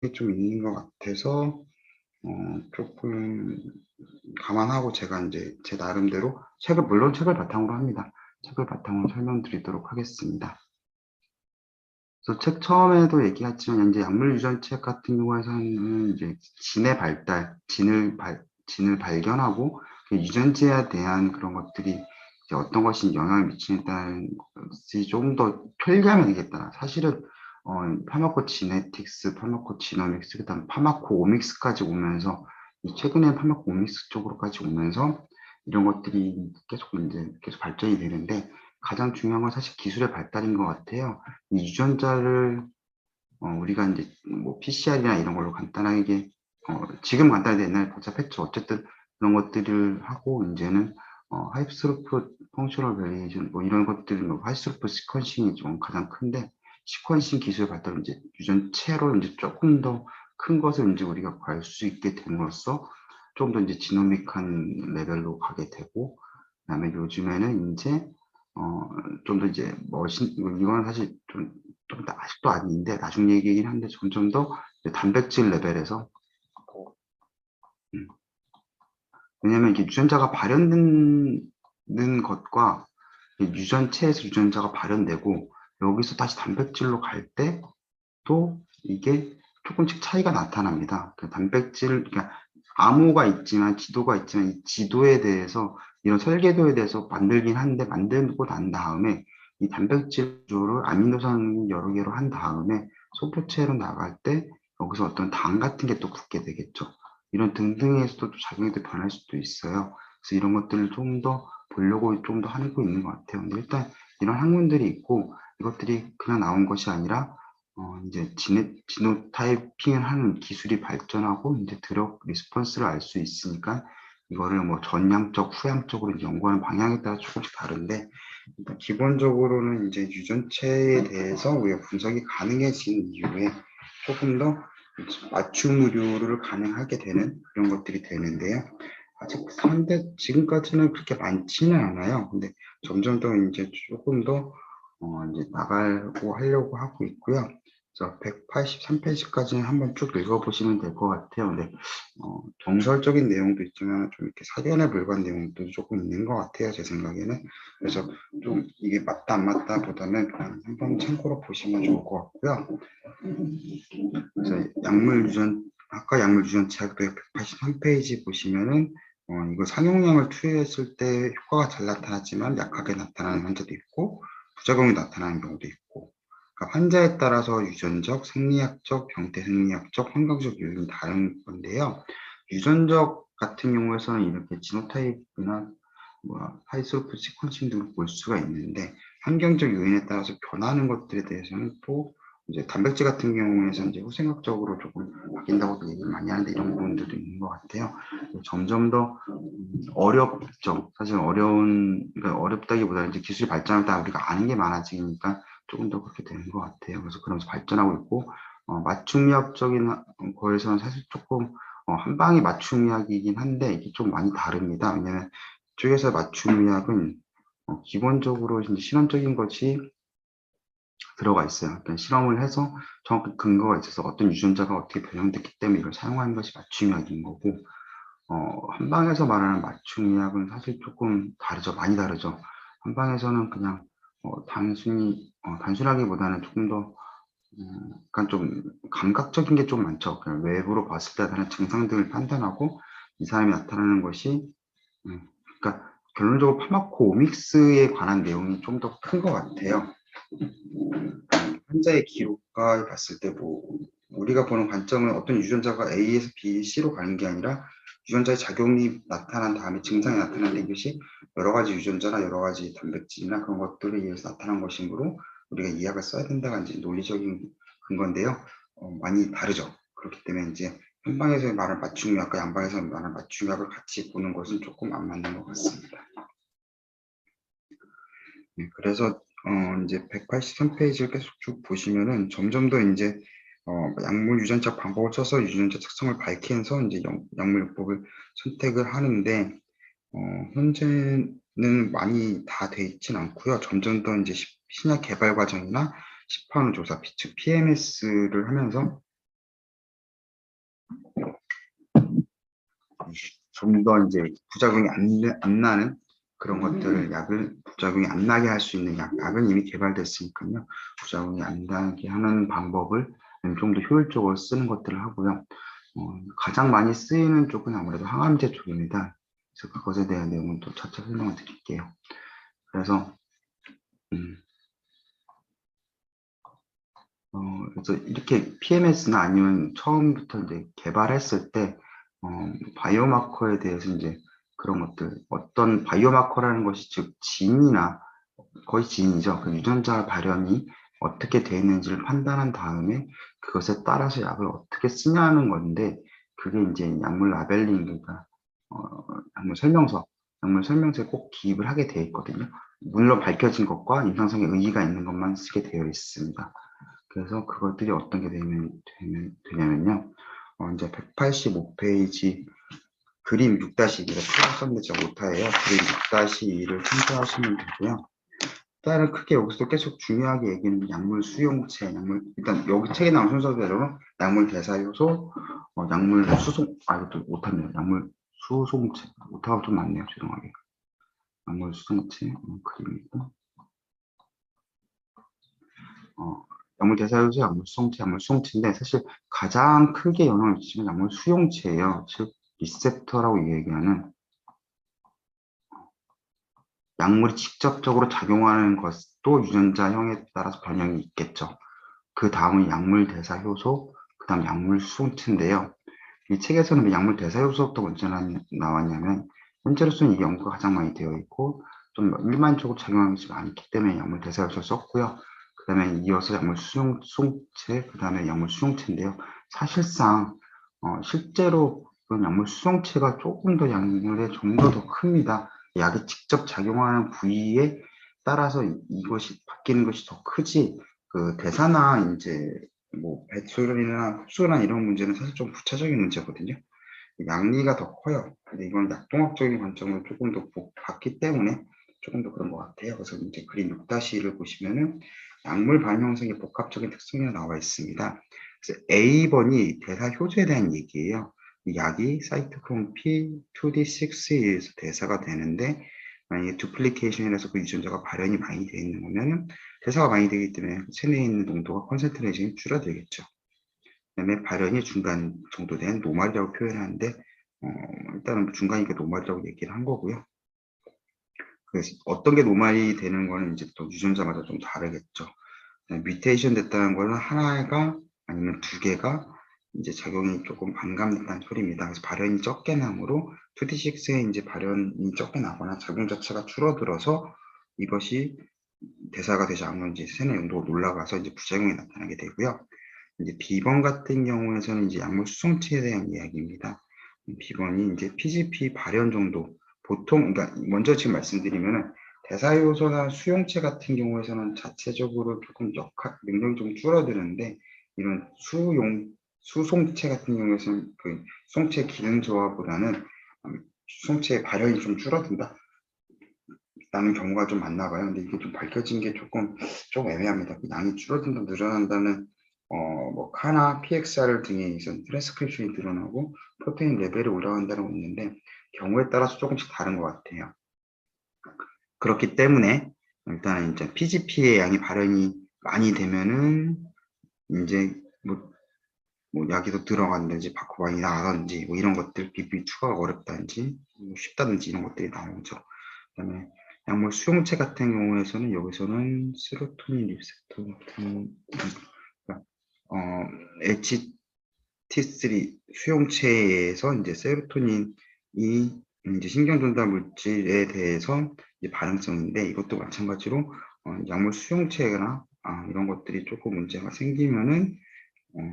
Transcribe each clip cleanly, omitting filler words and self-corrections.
게 좀 있는 것 같아서 조금 감안하고 제가 이제 제 나름대로 물론 책을 바탕으로 합니다. 책을 바탕으로 설명드리도록 하겠습니다. 그래서 책 처음에도 얘기했지만 이제 약물 유전책 같은 경우에서는 이제 진의 발달, 진을 발견하고 그 유전체에 대한 그런 것들이 이제 어떤 것이 영향을 미치는다는 것이 조금 더 편리하면 되겠다. 사실은 파마코지네틱스, 파마코지노믹스, 그다음 파마코오믹스까지 오면서 이 최근에 파마코오믹스 쪽으로까지 오면서 이런 것들이 계속 발전이 되는데 가장 중요한 건 사실 기술의 발달인 것 같아요. 이 유전자를 우리가 이제 뭐 PCR이나 이런 걸로 간단하게 지금 간단하게 옛날에 복잡했죠. 어쨌든 그런 것들을 하고 이제는 하이스루프 펑셔널 베리에이션 뭐 이런 것들은 뭐 하이스루프 시퀀싱이 좀 가장 큰데 시퀀싱 기술 발달은 이제 유전체로 이제 조금 더 큰 것을 이제 우리가 갈 수 있게 됨으로써 좀 더 이제 지노믹한 레벨로 가게 되고 그다음에 요즘에는 이제 좀 더 이제 이건 사실 좀 아직도 아닌데 나중 얘기이긴 한데 점점 더 단백질 레벨에서 음, 왜냐면 이게 유전자가 발현되는 것과 유전체에서 유전자가 발현되고 여기서 다시 단백질로 갈 때 또 이게 조금씩 차이가 나타납니다. 그 단백질, 그러니까 암호가 있지만 지도가 있지만 이 지도에 대해서 이런 설계도에 대해서 만들긴 한데 만들고 난 다음에 이 단백질 구조를 아미노산 여러 개로 한 다음에 소표체로 나갈 때 여기서 어떤 당 같은 게 또 붙게 되겠죠. 이런 등등에서도 또 작용이 또 변할 수도 있어요. 그래서 이런 것들을 좀 더 보려고 좀 더 하고 있는 것 같아요. 근데 일단 이런 학문들이 있고 이것들이 그냥 나온 것이 아니라 이제 지노타이핑을 하는 기술이 발전하고 이제 드럭 리스폰스를 알 수 있으니까 이거를 뭐 전향적, 후향적으로 연구하는 방향에 따라 조금씩 다른데 일단 기본적으로는 이제 유전체에 대해서 우리가 분석이 가능해진 이후에 조금 더 맞춤 의료를 가능하게 되는 그런 것들이 되는데요. 아직 지금까지는 그렇게 많지는 않아요. 근데 점점 더 이제 조금 더 이제 나가고 하려고 하고 있고요. 저 183페이지까지는 한번 쭉 읽어보시면 될 것 같아요. 근데 정설적인 내용도 있지만 좀 이렇게 사견에 불과한 내용도 조금 있는 것 같아요. 제 생각에는. 그래서 좀 이게 맞다 안 맞다 보다는 그냥 한번 참고로 보시면 좋을 것 같고요. 그래서 아까 약물 유전체약 183페이지 보시면은 이거 상용량을 투여했을 때 효과가 잘 나타나지만 약하게 나타나는 환자도 있고 부작용이 나타나는 경우도 있고 그러니까 환자에 따라서 유전적, 생리학적, 병태 생리학적, 환경적 요인이 다른 건데요. 유전적 같은 경우에서는 이렇게 지노타입이나 하이스로프 시퀀싱 등을 볼 수가 있는데 환경적 요인에 따라서 변하는 것들에 대해서는 또 이제 단백질 같은 경우에서 이제 후생학적으로 조금 바뀐다고도 얘기를 많이 하는데 이런 부분들도 있는 것 같아요. 점점 더 어렵죠. 사실 그러니까 어렵다기보다는 이제 기술이 발전할 때 우리가 아는 게 많아지니까 조금 더 그렇게 되는 것 같아요. 그래서 그러면서 발전하고 있고 맞춤의학적인 거에서는 사실 조금 한방이 맞춤의학이긴 한데 이게 좀 많이 다릅니다. 왜냐면 이쪽에서 맞춤의학은 기본적으로 이제 실험적인 것이 들어가 있어요. 그러니까 실험을 해서 정확한 근거가 있어서 어떤 유전자가 어떻게 변형됐기 때문에 이걸 사용하는 것이 맞춤의학인 거고, 한방에서 말하는 맞춤의학은 사실 조금 다르죠. 많이 다르죠. 한방에서는 그냥 단순하기보다는 조금 더 약간 좀 감각적인 게 좀 많죠. 그냥 외부로 봤을 때 나타나는 증상들을 판단하고 이 사람이 나타나는 것이 그러니까 결론적으로 파마코오믹스에 관한 내용이 좀 더 큰 것 같아요. 환자의 기록과 봤을 때 뭐 우리가 보는 관점은 어떤 유전자가 A에서 B, C로 가는 게 아니라 유전자의 작용이 나타난 다음에 증상이 나타나는 것이 여러 가지 유전자나 여러 가지 단백질이나 그런 것들에 의해서 나타난 것이므로 우리가 이해학을 써야 된다가 이제 논리적인 근건데요. 많이 다르죠. 그렇기 때문에 이제 한방에서 말하는 맞춤의학과 양방에서 말하는 맞춤의학을 같이 보는 것은 조금 안 맞는 것 같습니다. 네, 그래서 이제 183페이지를 계속 쭉 보시면은 점점 더 이제 약물 유전자 방법을 써서 유전자 특성을 밝히면서 이제 약물요법을 선택을 하는데 현재는 많이 다 돼 있진 않고요. 점점 더 이제 신약 개발 과정이나 시판후 조사, 즉 PMS를 하면서 좀 더 이제 부작용이 안 나는 그런 것들을 부작용이 안 나게 할 수 있는 약은 이미 개발됐으니까요. 부작용이 안 나게 하는 방법을 좀 더 효율적으로 쓰는 것들을 하고요. 가장 많이 쓰이는 쪽은 아무래도 항암제 쪽입니다. 그래서 그것에 대한 내용은 또 차차 설명을 드릴게요. 그래서 그래서 이렇게 PMS나 아니면 처음부터 이제 개발했을 때 바이오마커에 대해서 이제 그런 것들, 어떤 바이오마커라는 것이 즉 진이나 거의 진이죠. 그 유전자 발현이 어떻게 되어 있는지를 판단한 다음에 그것에 따라서 약을 어떻게 쓰냐는 건데, 그게 이제 약물 라벨링, 그러니까 약물 설명서에 꼭 기입을 하게 되어 있거든요. 물론 밝혀진 것과 임상성에 의의가 있는 것만 쓰게 되어 있습니다. 그래서 그것들이 어떤 게 되냐면요. 이제 185페이지 그림 6-2가 풀었었는데 제가 못하예요. 그림 6-2를 참조하시면 되고요. 일단은 크게 여기서 계속 중요하게 얘기하는 약물 수용체, 일단 여기 책에 나온 순서대로 약물 대사 요소, 약물 수송, 이것도 못하네요. 약물 수송체, 못하고 좀 많네요. 죄송하게. 약물 수송체, 그림이고, 약물 대사요소, 약물 수송체, 약물 수용체인데 사실 가장 크게 영향을 미치는 약물 수용체예요. 즉 리셉터라고 얘기하는 약물이 직접적으로 작용하는 것도 유전자형에 따라서 변형이 있겠죠. 그 다음은 약물 대사 효소, 그 다음 약물 수용체인데요. 이 책에서는 왜 약물 대사 효소부터 먼저 나왔냐면 현재로서는 이 연구가 가장 많이 되어 있고 좀 일반적으로 작용하는 것이 많기 때문에 약물 대사 효소를 썼고요. 그 다음에 이어서 약물 수용체, 그 다음에 약물 수용체인데요. 사실상 실제로 그런 약물 수용체가 조금 더 약물의 정도 더 큽니다. 약이 직접 작용하는 부위에 따라서 이것이 바뀌는 것이 더 크지, 그 대사나 이제 뭐 배출이나 흡수나 이런 문제는 사실 좀 부차적인 문제거든요. 양리가 더 커요. 근데 이건 약동학적인 관점으로 조금 더 봤기 때문에 조금 더 그런 것 같아요. 그래서 이제 그림 6-1을 보시면은 약물 반응 형성의 복합적인 특성이 나와 있습니다. 그래서 A번이 대사 효소에 대한 얘기예요. 이 약이 사이토크롬 P2D6에 의해서 대사가 되는데, 만약에 두플리케이션이라서 그 유전자가 발현이 많이 되어 있는 거면은 대사가 많이 되기 때문에 체내에 있는 농도가 컨센트레이션이 줄어들겠죠. 그다음에 발현이 중간 정도 된 노말이라고 표현하는데, 일단은 중간이니까 노말이라고 얘기를 한 거고요. 그래서 어떤 게 노말이 되는 거는 이제 또 유전자마다 좀 다르겠죠. 뮤테이션 됐다는 거는 하나가 아니면 두 개가 이제 작용이 조금 반감됐다는 소리입니다. 그래서 발현이 적게 나므로 2D6에 이제 발현이 적게 나거나 작용 자체가 줄어들어서 이것이 대사가 되지 않으면 이제 세내 용도가 올라가서 이제 부작용이 나타나게 되고요. 이제 B번 같은 경우에서는 이제 약물 수송체에 대한 이야기입니다. B번이 이제 PGP 발현 정도, 보통, 그러니까 먼저 지금 말씀드리면은 대사효소나 수용체 같은 경우에서는 자체적으로 조금 능력이 좀 줄어드는데, 이런 수송체 같은 경우에서는 그 수송체 기능 저하보다는 수송체의 발현이 좀 줄어든다 라는 경우가 좀 많나 봐요. 근데 이게 좀 밝혀진 게 조금 애매합니다. 그 양이 줄어든다, 늘어난다는 뭐 카나 PXR 등에 있어서 트랜스크립션이 늘어나고 프로테인 레벨이 올라간다는 거 있는데 경우에 따라서 조금씩 다른 것 같아요. 그렇기 때문에 일단 이제 PGP의 양이 발현이 많이 되면은 이제 뭐 약이 더 들어간다든지 바코 많이 나가든지 뭐 이런 것들, BB 추가가 어렵다든지 뭐 쉽다든지 이런 것들이 나오죠. 그다음에 약물 수용체 같은 경우에서는 여기서는 세로토닌 리셉터 같은 그러니까 HT3 수용체에서 이제 세로토닌이 이제 신경전달 물질에 대해서 이제 반응성인데, 이것도 마찬가지로 약물 수용체나 이런 것들이 조금 문제가 생기면은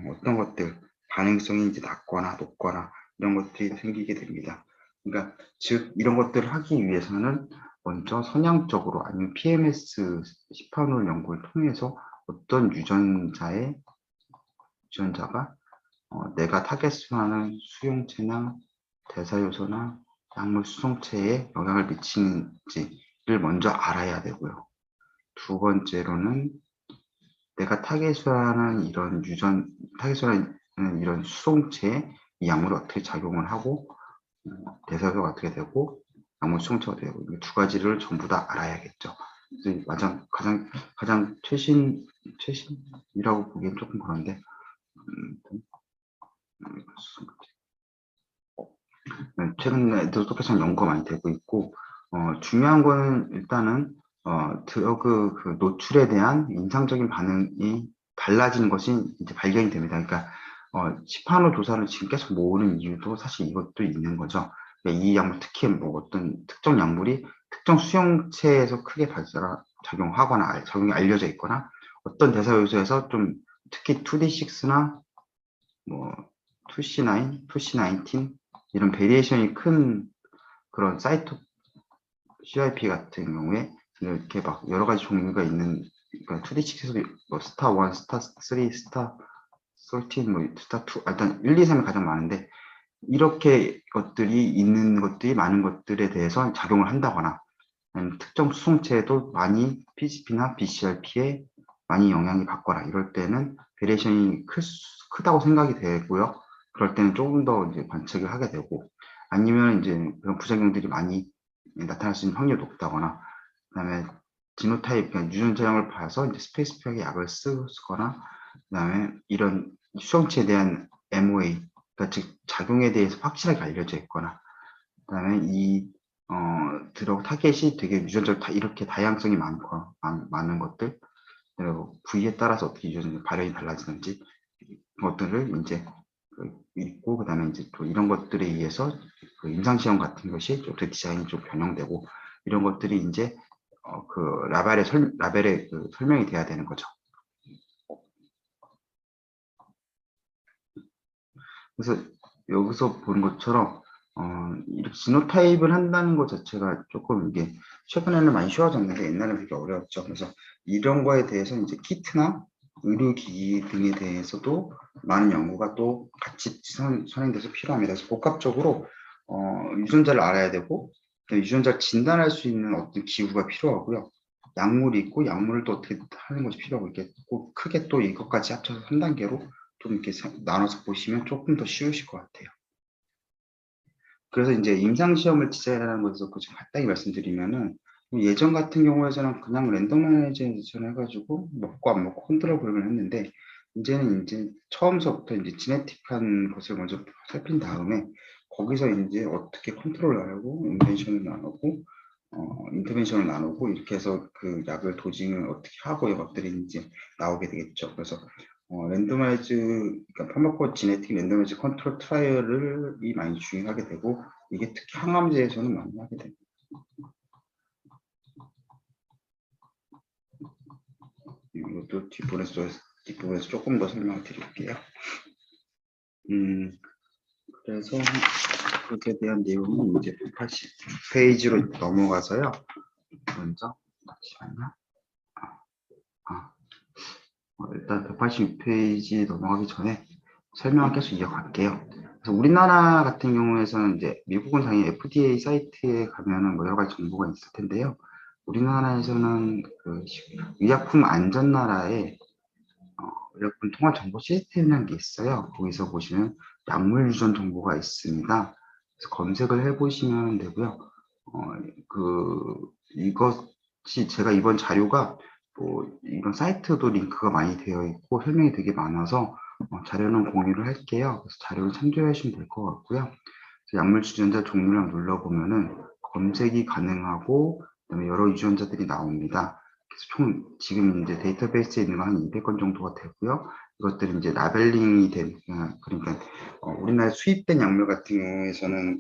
어떤 것들 반응성이 이제 낮거나 높거나 이런 것들이 생기게 됩니다. 그러니까 즉 이런 것들을 하기 위해서는 먼저 선형적으로 아니면 PMS 시판홀 연구를 통해서 어떤 유전자가 내가 타겟하는 수용체나 대사요소나 약물 수송체에 영향을 미치는지를 먼저 알아야 되고요. 두 번째로는 내가 타겟하는 이런 수송체에 이 약물이 어떻게 작용을 하고 대사효소가 어떻게 되고 약물 수용체가 어떻게 되고 이 두 가지를 전부 다 알아야겠죠. 그래서 가장 최신이라고 보기엔 조금 그런데 최근에도 똑같이 연구가 많이 되고 있고 중요한 거는 일단은 드러그 그 노출에 대한 인상적인 반응이 달라지는 것이 이제 발견이 됩니다. 그러니까 시파노 조사를 지금 계속 모으는 이유도 사실 이것도 있는 거죠. 그러니까 이 약물 특히 뭐 어떤 특정 약물이 특정 수용체에서 크게 작용하거나 작용이 알려져 있거나 어떤 대사 요소에서 좀 특히 2D6나 뭐 2C9, 2C19 이런 베리에이션이 큰 그런 사이트 CIP 같은 경우에 이렇게 막 여러 가지 종류가 있는 그러니까 2D6에서도 뭐 스타 1, 스타 3, 스타 13, 뭐 스타 2 일단 1, 2, 3이 가장 많은데 이렇게 것들이 있는 것들이 많은 것들에 대해서 작용을 한다거나 아니면 특정 수송체에도 많이 PGP나 BCRP에 많이 영향이 받거나 이럴 때는 베리에이션이 크다고 생각이 되고요. 그럴 때는 조금 더 이제 관측을 하게 되고 아니면 이제 그런 부작용들이 많이 나타날 수 있는 확률이 높다거나 그다음에 지노타입 그러니까 유전자형을 봐서 이제 스페이스피하게 약을 쓰거나 그다음에 이런 수용체에 대한 MOA 그러니까 즉 작용에 대해서 확실하게 알려져 있거나 그다음에 이 드러그 타겟이 되게 유전자를 이렇게 다양성이 많은 것들 그리고 부위에 따라서 어떻게 유전자 발현이 달라지는지 것들을 이제 있고 그다음에 이제 또 이런 것들에 의해서 그 임상 시험 같은 것이 좀 디자인이 좀 변형되고 이런 것들이 이제 그 라벨에 그 설명이 돼야 되는 거죠. 그래서 여기서 보는 것처럼 이렇게 지노타입을 한다는 것 자체가 조금 이게 최근에는 많이 쉬워졌는데 옛날에는 되게 어려웠죠. 그래서 이런 거에 대해서 이제 키트나 의료기기 등에 대해서도 많은 연구가 또 같이 선행돼서 필요합니다. 그래서 복합적으로 유전자를 알아야 되고 유전자를 진단할 수 있는 어떤 기구가 필요하고요. 약물이 있고 약물을 또 어떻게 하는 것이 필요하고 이렇게 꼭 크게 또 이것까지 합쳐서 3단계로 좀 이렇게 나눠서 보시면 조금 더 쉬우실 것 같아요. 그래서 이제 임상시험을 디자인하는 것에서 좀 간단히 말씀드리면은 예전 같은 경우에는 그냥 랜덤마이제이션 해가지고 먹고 안 먹고 컨트롤 그룹을 했는데 이제는 이제 처음서부터 이제 지네틱한 것을 먼저 살핀 다음에 거기서 이제 어떻게 컨트롤을 하고 인터벤션을 나누고 이렇게 해서 그 약을 도징을 어떻게 하고 이것들이 이제 나오게 되겠죠. 그래서 그러니까 파마코 지네틱 랜더마이즈 컨트롤 트라이얼이 많이 중요하게 되고 이게 특히 항암제에서는 많이 하게 됩니다. 이것도 뒷부분에서 조금 더 설명을 드릴게요. 그래서 그것에 대한 내용은 이제 180페이지로 넘어가서요. 먼저 잠시만요. 일단 186페이지 넘어가기 전에 설명을 계속 이어갈게요. 그래서 우리나라 같은 경우에서는 이제 미국은 당연히 FDA 사이트에 가면은 뭐 여러 가지 정보가 있을 텐데요. 우리나라에서는 그 의약품 안전나라에 의약품 통합 정보 시스템이라는 게 있어요. 거기서 보시면 약물 유전 정보가 있습니다. 그래서 검색을 해보시면 되고요. 이것이 제가 이번 자료가 뭐 이런 사이트도 링크가 많이 되어 있고 설명이 되게 많아서 자료는 공유를 할게요. 그래서 자료를 참조해 주시면 될 것 같고요. 약물 유전자 종류를 눌러보면은 검색이 가능하고 그다음에 여러 유전자들이 나옵니다. 그래서 총 지금 이제 데이터베이스에 있는 거 한 200건 정도가 되고요. 이것들이 이제 라벨링이 된 그러니까 우리나라에 수입된 약물 같은 경우에서는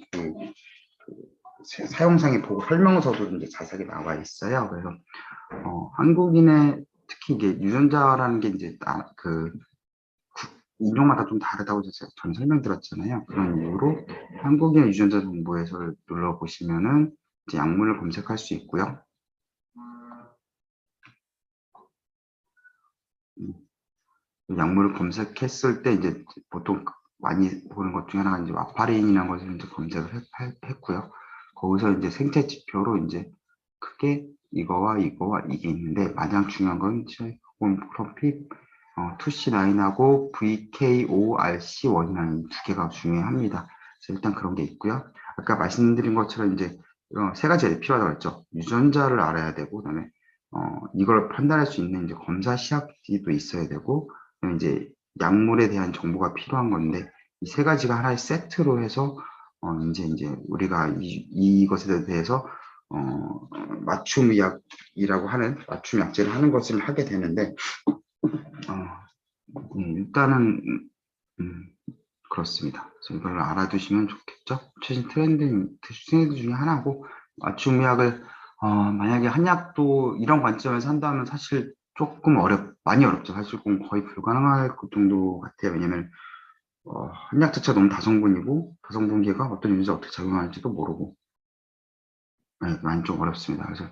사용상의 보고 설명서도 이제 자세하게 나와 있어요. 그래서 한국인의 특히 이게 유전자라는 게 이제 인종마다 좀 다르다고 전 설명드렸잖아요. 그런 이유로 한국인의 유전자 정보에서 눌러보시면은 이제 약물을 검색할 수 있고요. 약물을 검색했을 때 이제 보통 많이 보는 것 중에 하나가 이제 와파린이라는 것을 이제 검색을 했고요. 거기서 이제 생체 지표로 이제 크게 이거와 이게 있는데 가장 중요한 건 프로핏 2C9하고 VKORC1이라는 두 개가 중요합니다. 그래서 일단 그런 게 있고요. 아까 말씀드린 것처럼 이제 세 가지가 필요하다고 했죠. 유전자를 알아야 되고, 그다음에 이걸 판단할 수 있는 이제 검사 시약지도 있어야 되고, 그다음에 이제 약물에 대한 정보가 필요한 건데, 이 세 가지가 하나의 세트로 해서 이제 우리가 이것에 대해서 맞춤 약이라고 하는 맞춤 약제를 하는 것을 하게 되는데, 일단은 그렇습니다. 그래서 이걸 알아두시면 좋겠죠. 최신 트렌드 중에 하나고, 맞춤약을 만약에 한약도 이런 관점에서 한다면 사실 조금 많이 어렵죠. 사실 거의 불가능할 그 정도 같아요. 왜냐면 한약 자체가 너무 다성분이고, 다성분계가 어떤 유전자 어떻게 작용하는지도 모르고, 네, 많이 좀 어렵습니다. 그래서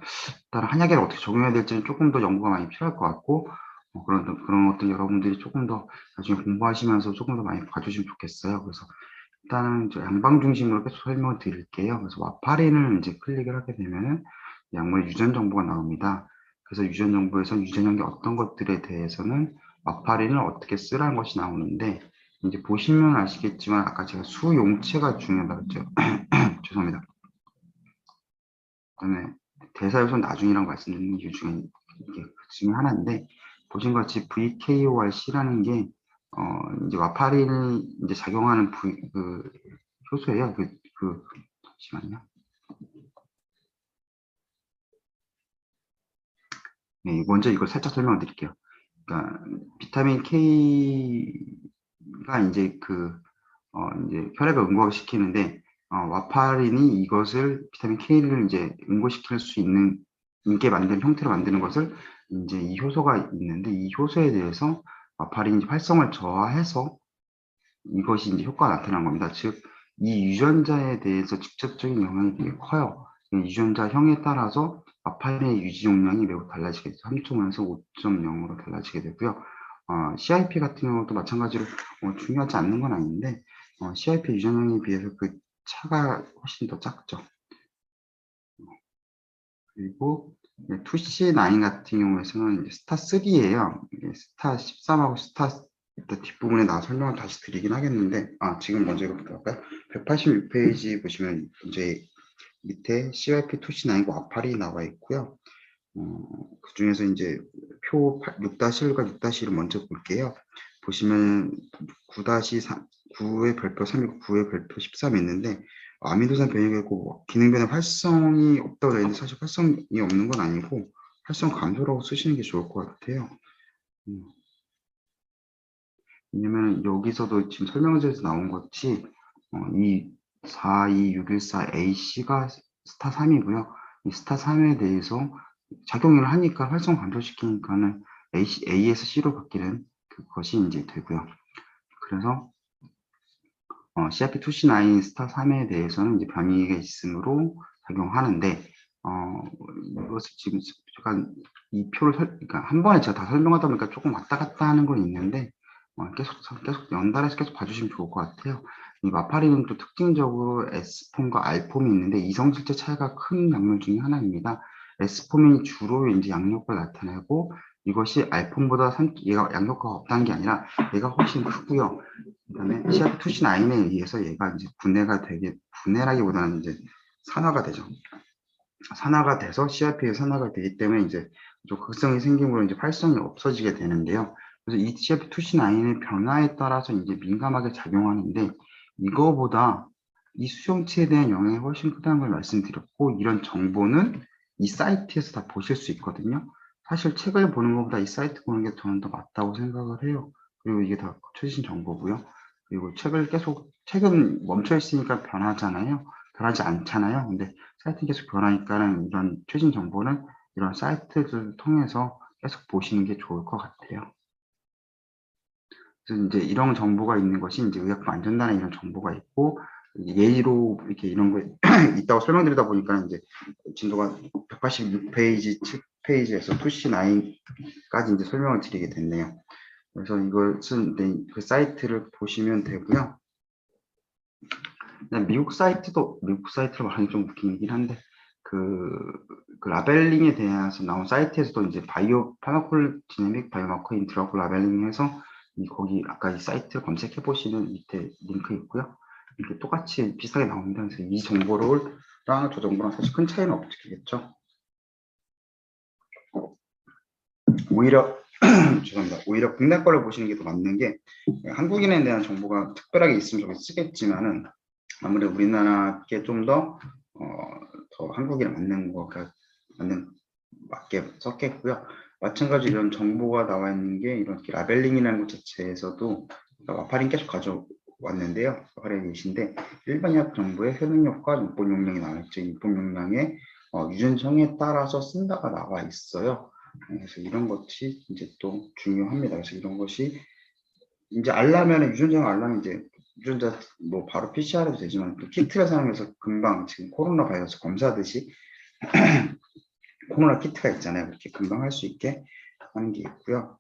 일단 한약에 어떻게 적용해야 될지는 조금 더 연구가 많이 필요할 것 같고, 그런 것들 여러분들이 조금 더 나중에 공부하시면서 조금 더 많이 봐주시면 좋겠어요. 그래서 일단은 양방 중심으로 계속 설명을 드릴게요. 그래서 와파린을 이제 클릭을 하게 되면은 약물의 유전 정보가 나옵니다. 그래서 유전 정보에서 유전형의 어떤 것들에 대해서는 와파린을 어떻게 쓰라는 것이 나오는데, 이제 보시면 아시겠지만 아까 제가 수용체가 중요하다고 했죠. 죄송합니다. 그다음에 대사요소는 나중이라고 말씀드린 이유 중에 이게 그 중에 하나인데, 보신 것 같이 VKORC라는 게 이제 와파린이 이제 작용하는 그 효소예요. 잠시만요. 네, 먼저 이걸 살짝 설명을 드릴게요. 그러니까 비타민 K가 이제 이제 혈액을 응고시키는데, 와파린이 이것을 비타민 K를 이제 응고시킬 수 있게 만드는 형태로 만드는 것을 이제 이 효소가 있는데, 이 효소에 대해서 와파린이 활성을 저하해서 이것이 이제 효과가 나타난 겁니다. 즉, 이 유전자에 대해서 직접적인 영향이 되게 커요. 이 유전자형에 따라서 와파린의 유지 용량이 매우 달라지게 되죠. 3.5에서 5.0으로 달라지게 되고요. CIP 같은 경우도 마찬가지로 중요하지 않는 건 아닌데, CIP 유전형에 비해서 그 차가 훨씬 더 작죠. 그리고 2C9 같은 경우에서는 스타 3예요. 스타 13하고 스타 일단 뒷부분에 나와 설명을 다시 드리긴 하겠는데, 지금 먼저 이거부터 할까요? 186페이지 보시면 이제 밑에 CYP2C9과 와파리 나와 있고요. 그 중에서 이제 표 6-1과 6-1을 먼저 볼게요. 보시면 9-3, 9의 별표 3이고 9의 별표 13이 있는데, 아미노산 변이가 있고 기능 변의 활성이 없다고 되어 있는데, 사실 활성이 없는 건 아니고 활성 감소라고 쓰시는 게 좋을 것 같아요. 왜냐면 여기서도 지금 설명서에서 나온 것이 이 42614AC가 스타 3이고요. 이 스타 3에 대해서 작용을 하니까 활성 감소시키니까는 A에서 C로 바뀌는 그것이 이제 되고요. 그래서 CRP2C9 스타 3에 대해서는 이제 변이가 있으므로 작용하는데, 이것을 지금 제가 이 표를 그러니까 한 번에 제가 다 설명하다 보니까 조금 왔다 갔다 하는 건 있는데, 계속 연달아서 계속 봐주시면 좋을 것 같아요. 이 마파린은 또 특징적으로 S폼과 R폼이 있는데, 이성질체 차이가 큰 약물 중에 하나입니다. S폼이 주로 이제 양효과를 나타내고, 이것이 R폼보다 얘가 양효과가 없다는 게 아니라 얘가 훨씬 크고요. 그다음에 CRP2C9에 의해서 얘가 이제 분해라기보다는 이제 산화가 되죠. 산화가 돼서 CRP에 산화가 되기 때문에 이제 좀 극성이 생기므로 이제 활성이 없어지게 되는데요. 그래서 이 CRP2C9의 변화에 따라서 이제 민감하게 작용하는데, 이거보다 이 수용체에 대한 영향이 훨씬 크다는 걸 말씀드렸고, 이런 정보는 이 사이트에서 다 보실 수 있거든요. 사실 책을 보는 것보다 이 사이트 보는 게 저는 더 맞다고 생각을 해요. 그리고 이게 다 최신 정보고요. 그리고 책은 멈춰 있으니까 변하지 않잖아요. 근데 사이트 계속 변하니까는 이런 최신 정보는 이런 사이트를 통해서 계속 보시는 게 좋을 것 같아요. 그래서 이제 이런 정보가 있는 것이 이제 의약품 안전단에 이런 정보가 있고, 예의로 이렇게 이런 거 있다고 설명드리다 보니까 이제 진도가 186페이지, 7페이지에서 2C9까지 이제 설명을 드리게 됐네요. 그래서 이것은 그 사이트를 보시면 되고요. 미국 사이트로 말하기 좀 웃기긴 한데, 그 라벨링에 대해서 나온 사이트에서도 이제 파마콜디내믹 바이오마커 인 드러그 라벨링 해서 거기 아까 이 사이트 검색해 보시면 밑에 링크 있고요. 이렇게 똑같이 비슷하게 나옵니다. 그래서 이 정보랑 저 정보랑 사실 큰 차이는 없겠죠. 오히려 죄송합니다. 오히려 국내 거를 보시는 게 더 맞는 게 한국인에 대한 정보가 특별하게 있으면 저기 쓰겠지만은 아무래도 우리나라 게 좀 더 한국인에 맞는 거가 맞게 썼겠고요. 마찬가지로 이런 정보가 나와 있는 게 이렇게 라벨링이라는 것 자체에서도 와파린 계속 가져왔는데요. 와파린 계신데 일반약 정보의 효능력과 용법 용량이 나와 있죠. 용법 용량의 유전성에 따라서 쓴다가 나와 있어요. 그래서 이런 것이 이제 또 중요합니다. 그래서 이런 것이 이제 알려면 유전자가 알려면 이제 유전자 뭐 바로 PCR도 되지만 또 키트를 사용해서 금방 지금 코로나 바이러스 검사하듯이 코로나 키트가 있잖아요. 그렇게 금방 할 수 있게 하는 게 있고요.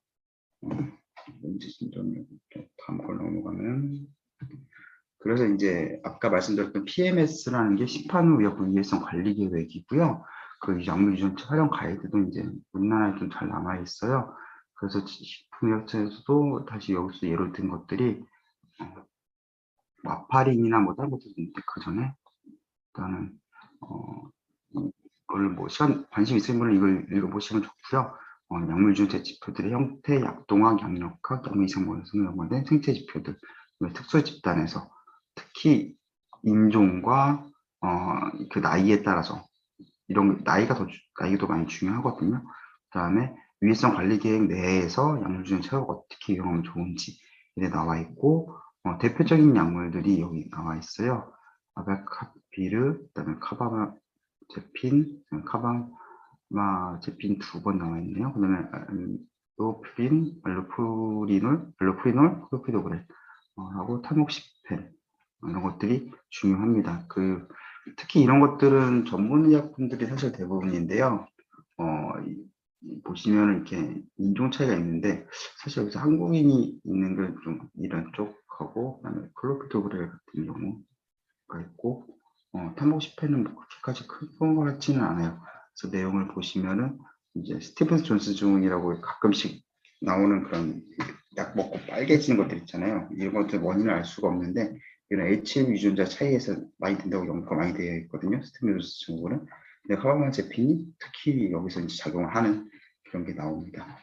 이제 다음 걸 넘어가면 그래서 이제 아까 말씀드렸던 PMS라는 게 시판 후 의약품 위해성 관리 계획이고요. 그 약물 유전체 활용 가이드도 이제 우리나라에 좀 잘 남아 있어요. 그래서 식품의약처에서도 다시 여기서 예를 든 것들이 와파린이나 뭐 다른 것도 있는데 그 전에 일단은 이걸 뭐 시간 관심 있으신 분은 이걸 읽어보시면 좋고요. 약물 유전체 지표들의 형태, 약동학, 약력학, 약물이상모성에 연관된 생체 지표들, 특수 집단에서 특히 인종과 그 나이에 따라서 이런 나이가 더 많이 중요하거든요. 그다음에 위해성 관리 계획 내에서 약물 유전체가 어떻게 이용하면 좋은지 이게 나와 있고 대표적인 약물들이 여기 나와 있어요. 아베카피르, 그다음에 카바마제핀, 카바마제핀 2번 나와 있네요. 그다음에 알로프린, 알로프리놀, 클로피도그램 하고 타목시펜 이런 것들이 중요합니다. 특히 이런 것들은 전문의약품들이 사실 대부분인데요. 보시면 이렇게 인종 차이가 있는데 사실 여기서 한국인이 있는 건 좀 이런 쪽하고 그다음에 클로피도그램 같은 경우가 있고 타모시펜은 뭐 그렇게까지 큰 것 같지는 않아요. 그래서 내용을 보시면은 이제 스티븐 존스 존이라고 가끔씩 나오는 그런 약 먹고 빨개지는 것들 있잖아요. 이런 것들 원인을 알 수가 없는데 이런 HM 유전자 차이에서 많이 된다고 연구가 많이 되어 있거든요. 스티븐 존스 증후군은. 근데 카바마제핀이 특히 여기서 이제 작용을 하는 그런 게 나옵니다.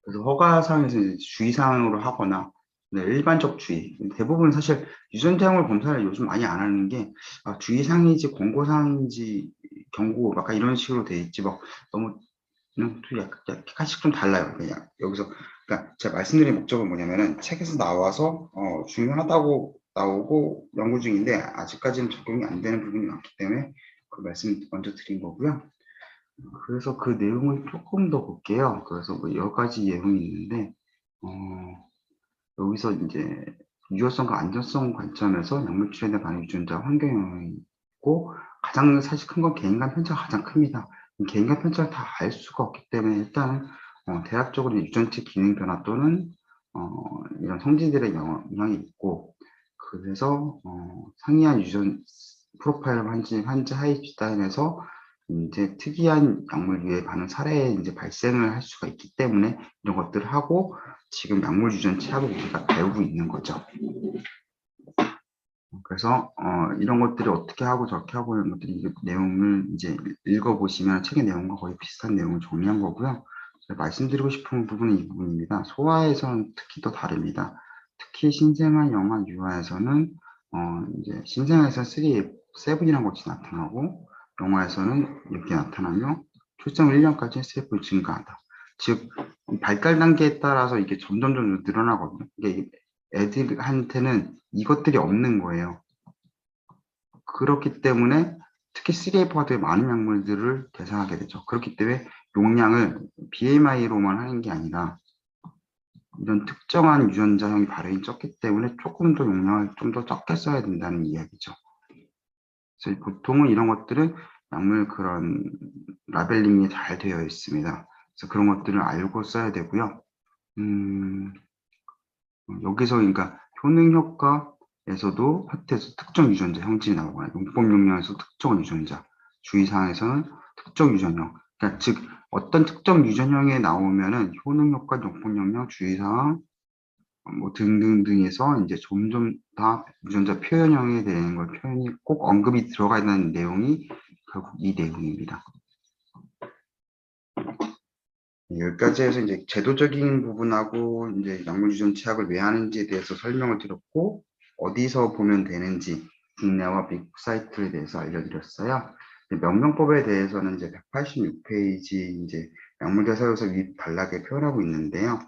그래서 허가사항에서 주의사항으로 하거나 일반적 주의. 대부분 사실 유전자형을 검사를 요즘 많이 안 하는 게 주의사항인지 권고사항인지 경고 약간 이런 식으로 돼 있지 막 너무 약간씩 좀 달라요. 그냥 여기서 그러니까 제가 말씀드린 목적은 뭐냐면은 책에서 나와서 중요하다고 나오고 연구 중인데 아직까지는 적용이 안 되는 부분이 많기 때문에 그 말씀 먼저 드린 거고요. 그래서 그 내용을 조금 더 볼게요. 그래서 뭐 여러 가지 내용이 있는데, 여기서 이제 유효성과 안전성 관점에서 약물 치료에 관한 유전자 환경 영향이 있고, 가장 사실 큰 건 개인간 편차가 가장 큽니다. 개인간 편차를 다 알 수가 없기 때문에 일단은 대략적으로 유전체 기능 변화 또는 이런 성질들의 영향이 있고, 그래서 상이한 유전 프로파일 환자 하위 집단에서 이제 특이한 약물 유해 반응 사례에 이제 발생을 할 수가 있기 때문에 이런 것들을 하고 지금 약물 유전체하고 우리가 배우고 있는 거죠. 그래서 이런 것들이 어떻게 하고 저렇게 하고 이런 것들이 내용을 이제 읽어보시면 책의 내용과 거의 비슷한 내용을 정리한 거고요. 말씀드리고 싶은 부분은 이 부분입니다. 소아에서는 특히 더 다릅니다. 특히 신생아 영아 유아에서는 이제 신생아에서 7이라는 것이 나타나고 영아에서는 이렇게 나타나며 출생 1년까지 SF가 증가하다. 즉 발달 단계에 따라서 이게 점점 늘어나거든요. 이게 애들한테는 이것들이 없는 거예요. 그렇기 때문에 특히 3A가 되게 많은 약물들을 대상하게 되죠. 그렇기 때문에 용량을 BMI로만 하는 게 아니라 이런 특정한 유전자형 발현이 적기 때문에 조금 더 용량을 좀 더 적게 써야 된다는 이야기죠. 그래서 보통은 이런 것들은 약물 그런 라벨링이 잘 되어 있습니다. 그래서 그런 것들을 알고 써야 되고요. 여기서 그러니까 효능 효과에서도 파트에서 특정 유전자 형질이 나오거나 용법 용량에서 특정 유전자, 주의사항에서는 특정 유전형. 그러니까 즉 어떤 특정 유전형에 나오면은 효능 효과, 용법 용량, 주의사항 뭐 등등등에서 이제 점점 다 유전자 표현형에 대한 걸 표현이 꼭 언급이 들어가 있는 내용이 결국 이 내용입니다. 여기까지 해서 이제 제도적인 부분하고 이제 약물 유전 취약을 왜 하는지에 대해서 설명을 드렸고, 어디서 보면 되는지 국내와 미국 사이트에 대해서 알려드렸어요. 명명법에 대해서는 이제 186페이지 이제 약물대사효소 윗 단락에 표현하고 있는데요.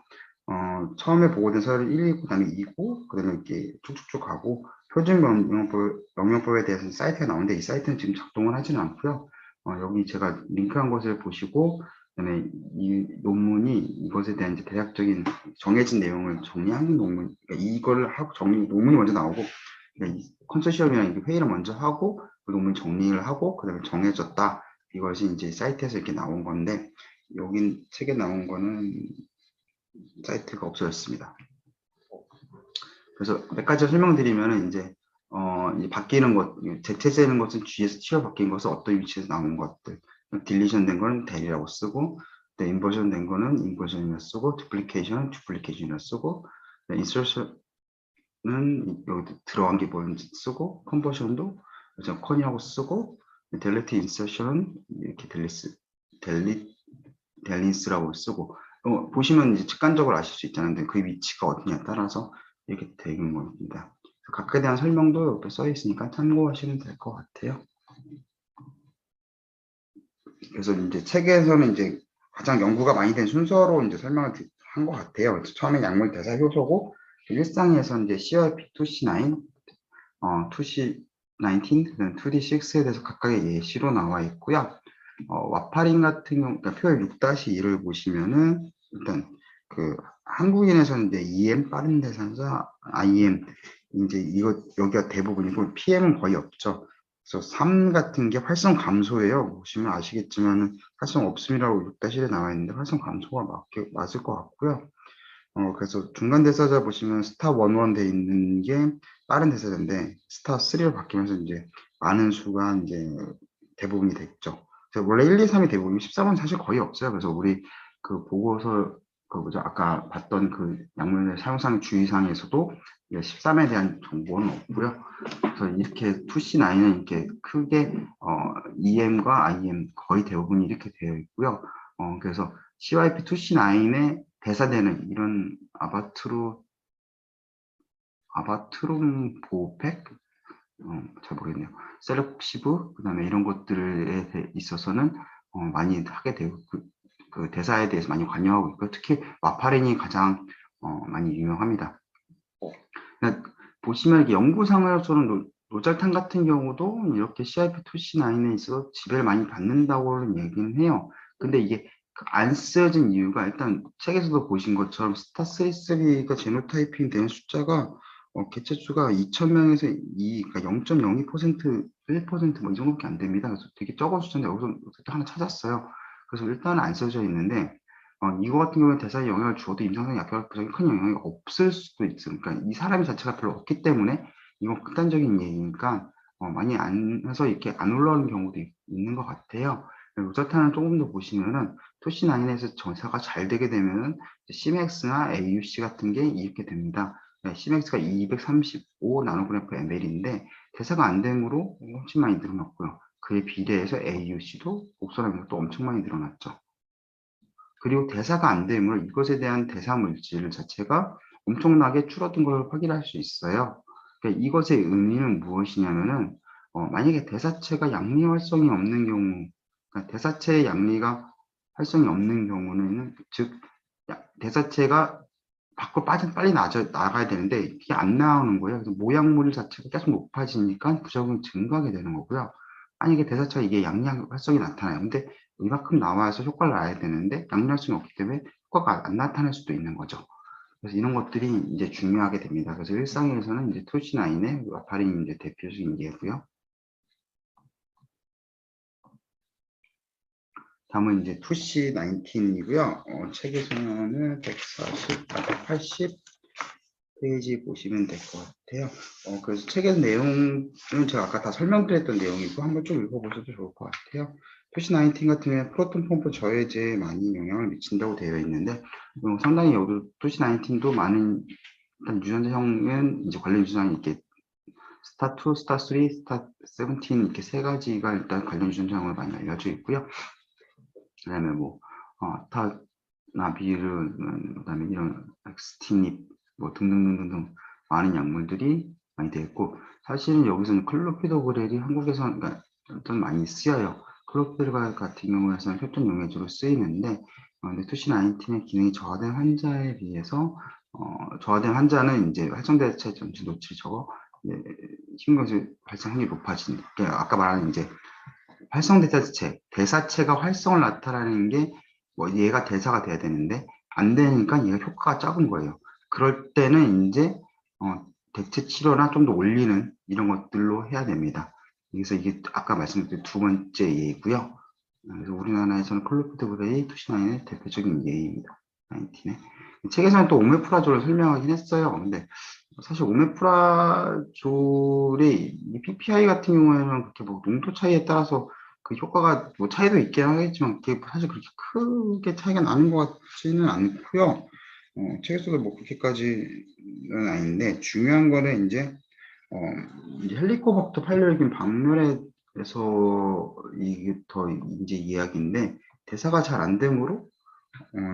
처음에 보고된 서열을 1, 2, 그다음에 2고, 그다음에 이렇게 쭉쭉쭉 가고, 표준 명명법에 대해서는 사이트가 나오는데 이 사이트는 지금 작동을 하지는 않고요. 여기 제가 링크한 것을 보시고, 그다음에 이 논문이 이것에 대한 이제 대략적인 정해진 내용을 정리하는 논문, 그러니까 이걸 하고 논문이 먼저 나오고, 그러니까 컨소시엄이랑 회의를 먼저 하고, 그 논문 정리를 하고, 그다음에 정해졌다. 이것이 이제 사이트에서 이렇게 나온 건데, 여긴 책에 나온 거는 사이트가 없어졌습니다. 그래서 몇 가지 설명드리면은 이제 바뀌는 것, 대체되는 것은 G에서 T로 바뀐 것은 어떤 위치에서 나온 것들, 딜리션 된 거는 대리라고 쓰고, 인버전 된 거는 인버전이라 쓰고, 두플리케이션은 두플리케이션이라 쓰고, 인서션은 여기 들어간 게 뭔지 쓰고, 컨버션도 컨이라고 쓰고, 델리트 인서션은 이렇게 델린스라고 쓰고, 보시면 이제 직관적으로 아실 수 있잖아요. 근데 그 위치가 어디냐에 따라서 이렇게 되는 겁니다. 각각에 대한 설명도 여기 써 있으니까 참고하시면 될 것 같아요. 그래서 이제 책에서는 이제 가장 연구가 많이 된 순서로 이제 설명을 한 것 같아요. 처음에 약물 대사 효소고, 일상에서 이제 CYP 2C9, 2C19, 2D6에 대해서 각각의 예시로 나와 있고요. 와파린 같은 경우, 그러니까 표열 6-1을 보시면은, 일단, 한국인에서는 이제 EM 빠른 대사자, IM, 이제 여기가 대부분이고, PM은 거의 없죠. 그래서 3 같은 게 활성 감소예요. 보시면 아시겠지만, 활성 없음이라고 6-1에 나와 있는데, 활성 감소가 맞을 것 같고요. 그래서 중간 대사자 보시면 스타 11 돼 있는 게 빠른 대사자인데, 스타 3로 바뀌면서 이제 많은 수가 이제 대부분이 됐죠. 원래 1, 2, 3이 대부분 13은 사실 거의 없어요. 그래서 우리 그 보고서 아까 봤던 그 약물 사용상 주의사항에서도 13에 대한 정보는 없고요. 그래서 이렇게 2C9은 이렇게 크게 EM과 IM 거의 대부분이 이렇게 되어 있고요. 그래서 CYP2C9에 대사되는 이런 아바트rum 보팩 잘 모르겠네요. 셀럽시브, 그다음에 이런 것들에 있어서는 많이 하게 되고 그 대사에 대해서 많이 관여하고 있고, 특히 와파린이 가장 많이 유명합니다. 그러니까 보시면 이렇게 연구상으로서는 노잘탄 같은 경우도 이렇게 CYP2C9에 있어서 지배를 많이 받는다고 얘기는 해요. 근데 이게 안 쓰여진 이유가, 일단 책에서도 보신 것처럼 스타3,3가 제노타이핑 되는 숫자가 개체수가 2,000명에서 그러니까 0.02%, 1%, 뭐 이 정도밖에 안 됩니다. 그래서 되게 적은 숫자인데 여기서 하나 찾았어요. 그래서 일단은 안 써져 있는데, 이거 같은 경우는 대사에 영향을 주어도 임상상 약효력부작용이 큰 영향이 없을 수도 있어요. 그러니까 이 사람이 자체가 별로 없기 때문에 이건 극단적인 얘기니까 많이 안 해서 이렇게 안 올라오는 경우도 있는 것 같아요. 로자탄을 조금 더 보시면은 토시나인에서 정사가 잘 되게 되면은 CMX나 AUC 같은 게 이렇게 됩니다. CMX가 235 나노그램 per ml인데 대사가 안 됨으로 훨씬 많이 늘어났고요. 그에 비례해서 AUC도 곡선하는 것도 엄청 많이 늘어났죠. 그리고 대사가 안 되므로 이것에 대한 대사 물질 자체가 엄청나게 줄어든 걸 확인할 수 있어요. 그러니까 이것의 의미는 무엇이냐면은 만약에 대사체가 양리 활성이 없는 경우, 그러니까 대사체의 양리가 활성이 없는 경우는, 즉 대사체가 밖으로 빨리 나가야 되는데 이게 안 나오는 거예요. 그래서 모양물 자체가 계속 높아지니까 부작용이 증가하게 되는 거고요. 만약에 대사체가 이게 양리 활성이 나타나요. 근데 이만큼 나와서 효과를 놔야 되는데 양리 활성이 없기 때문에 효과가 안 나타날 수도 있는 거죠. 그래서 이런 것들이 이제 중요하게 됩니다. 그래서 일상에서는 이제 토시나인의 와파린이 이제 대표적인 예고요. 다음은 이제 2C19이고요. 책에서는 180 페이지 보시면 될 것 같아요. 그래서 책의 내용은 제가 아까 다 설명드렸던 내용이고 한번 좀 읽어보셔도 좋을 것 같아요. 토시19 같은 경우에 프로톤 펌프 저해제에 많이 영향을 미친다고 되어 있는데 상당히 여기 토시19도 많은 일단 유전자형은 이제 관련 유전자는 이렇게 스타2, 스타3, 스타17 이렇게 세 가지가 일단 관련 유전자형으로 많이 알려져 있고요. 그다음에 뭐 타나비르, 그다음에 이런 엑스티닙 뭐 등등등등등 많은 약물들이 많이 되어 있고, 사실은 여기서는 클로피도그렐이 한국에서 그러니까 좀 많이 쓰여요. 클로피도그렐 같은 경우에서는 혈전 용해제로 쓰이는데, 근데 투시나인틴의 기능이 저하된 환자에 비해서 저하된 환자는 이제 활성대체 점수 노출이 적어 신경질 발생 확률이 높아진다. 그러니까 아까 말한 이제 활성대사체, 대사체가 활성을 나타내는 게 뭐 얘가 대사가 돼야 되는데 안 되니까 얘가 효과가 작은 거예요. 그럴 때는 이제 대체 치료나 좀 더 올리는 이런 것들로 해야 됩니다. 그래서 이게 아까 말씀드린 두 번째 예이고요. 그래서 우리나라에서는 클로피도그레이 투시나인의 대표적인 예입니다. 19에. 책에서는 또 오메프라졸을 설명하긴 했어요. 근데 사실 오메프라졸의 이 PPI 같은 경우에는 그렇게 뭐 농도 차이에 따라서 그 효과가 뭐 차이도 있긴 하겠지만 그게 사실 그렇게 크게 차이가 나는 것 같지는 않고요. 책에서도 뭐 그렇게까지는 아닌데 중요한 거는 이제 헬리코박터 파일로긴 박멸에서 이게 더 이제 이야기인데 대사가 잘 안 되므로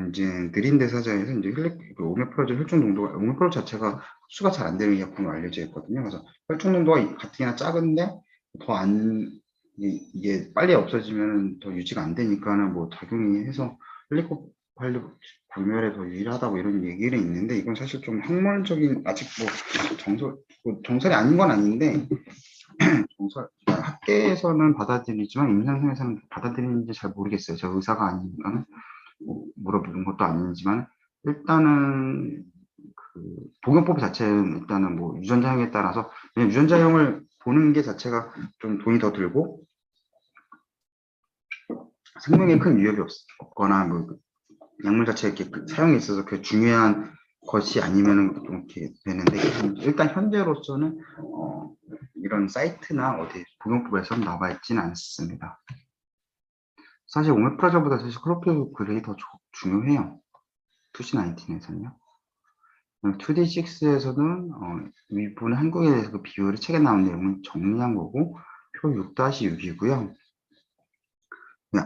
이제 느린 대사자에서 이제 그 오메프라졸 혈중 농도가 오메프라졸 자체가 흡수가 잘 안 되는 약품으로 알려져 있거든요. 그래서 혈중 농도가 같으나 작은데 더 안 이게 빨리 없어지면 더 유지가 안 되니까는 뭐 작용이 해서 헬리코팔 박멸에 더 유일하다고 이런 얘기는 있는데 이건 사실 좀 학문적인 아직 뭐 정설이 아닌 건 아닌데 정설 학계에서는 받아들이지만 임상에서는 받아들이는지 잘 모르겠어요. 저 의사가 아니면 뭐 물어보는 것도 아니지만 일단은 그 복용법 자체는 일단은 뭐 유전자형에 따라서 왜냐면 유전자형을 보는 게 자체가 좀 돈이 더 들고 생명에 큰 위협이 없거나 뭐 약물 자체 이렇게 사용에 있어서 그 중요한 것이 아니면은 좀 이렇게 되는데 일단 현재로서는 이런 사이트나 어디 복용법에서 나와 있지는 않습니다. 사실 오메프라졸보다 사실 클로피도그렐이 더 중요해요. 투시19에서는요. 2D6에서는 위분 한국에 대해서 그 비율이 책에 나온 내용을 정리한 거고 표 6-6이고요.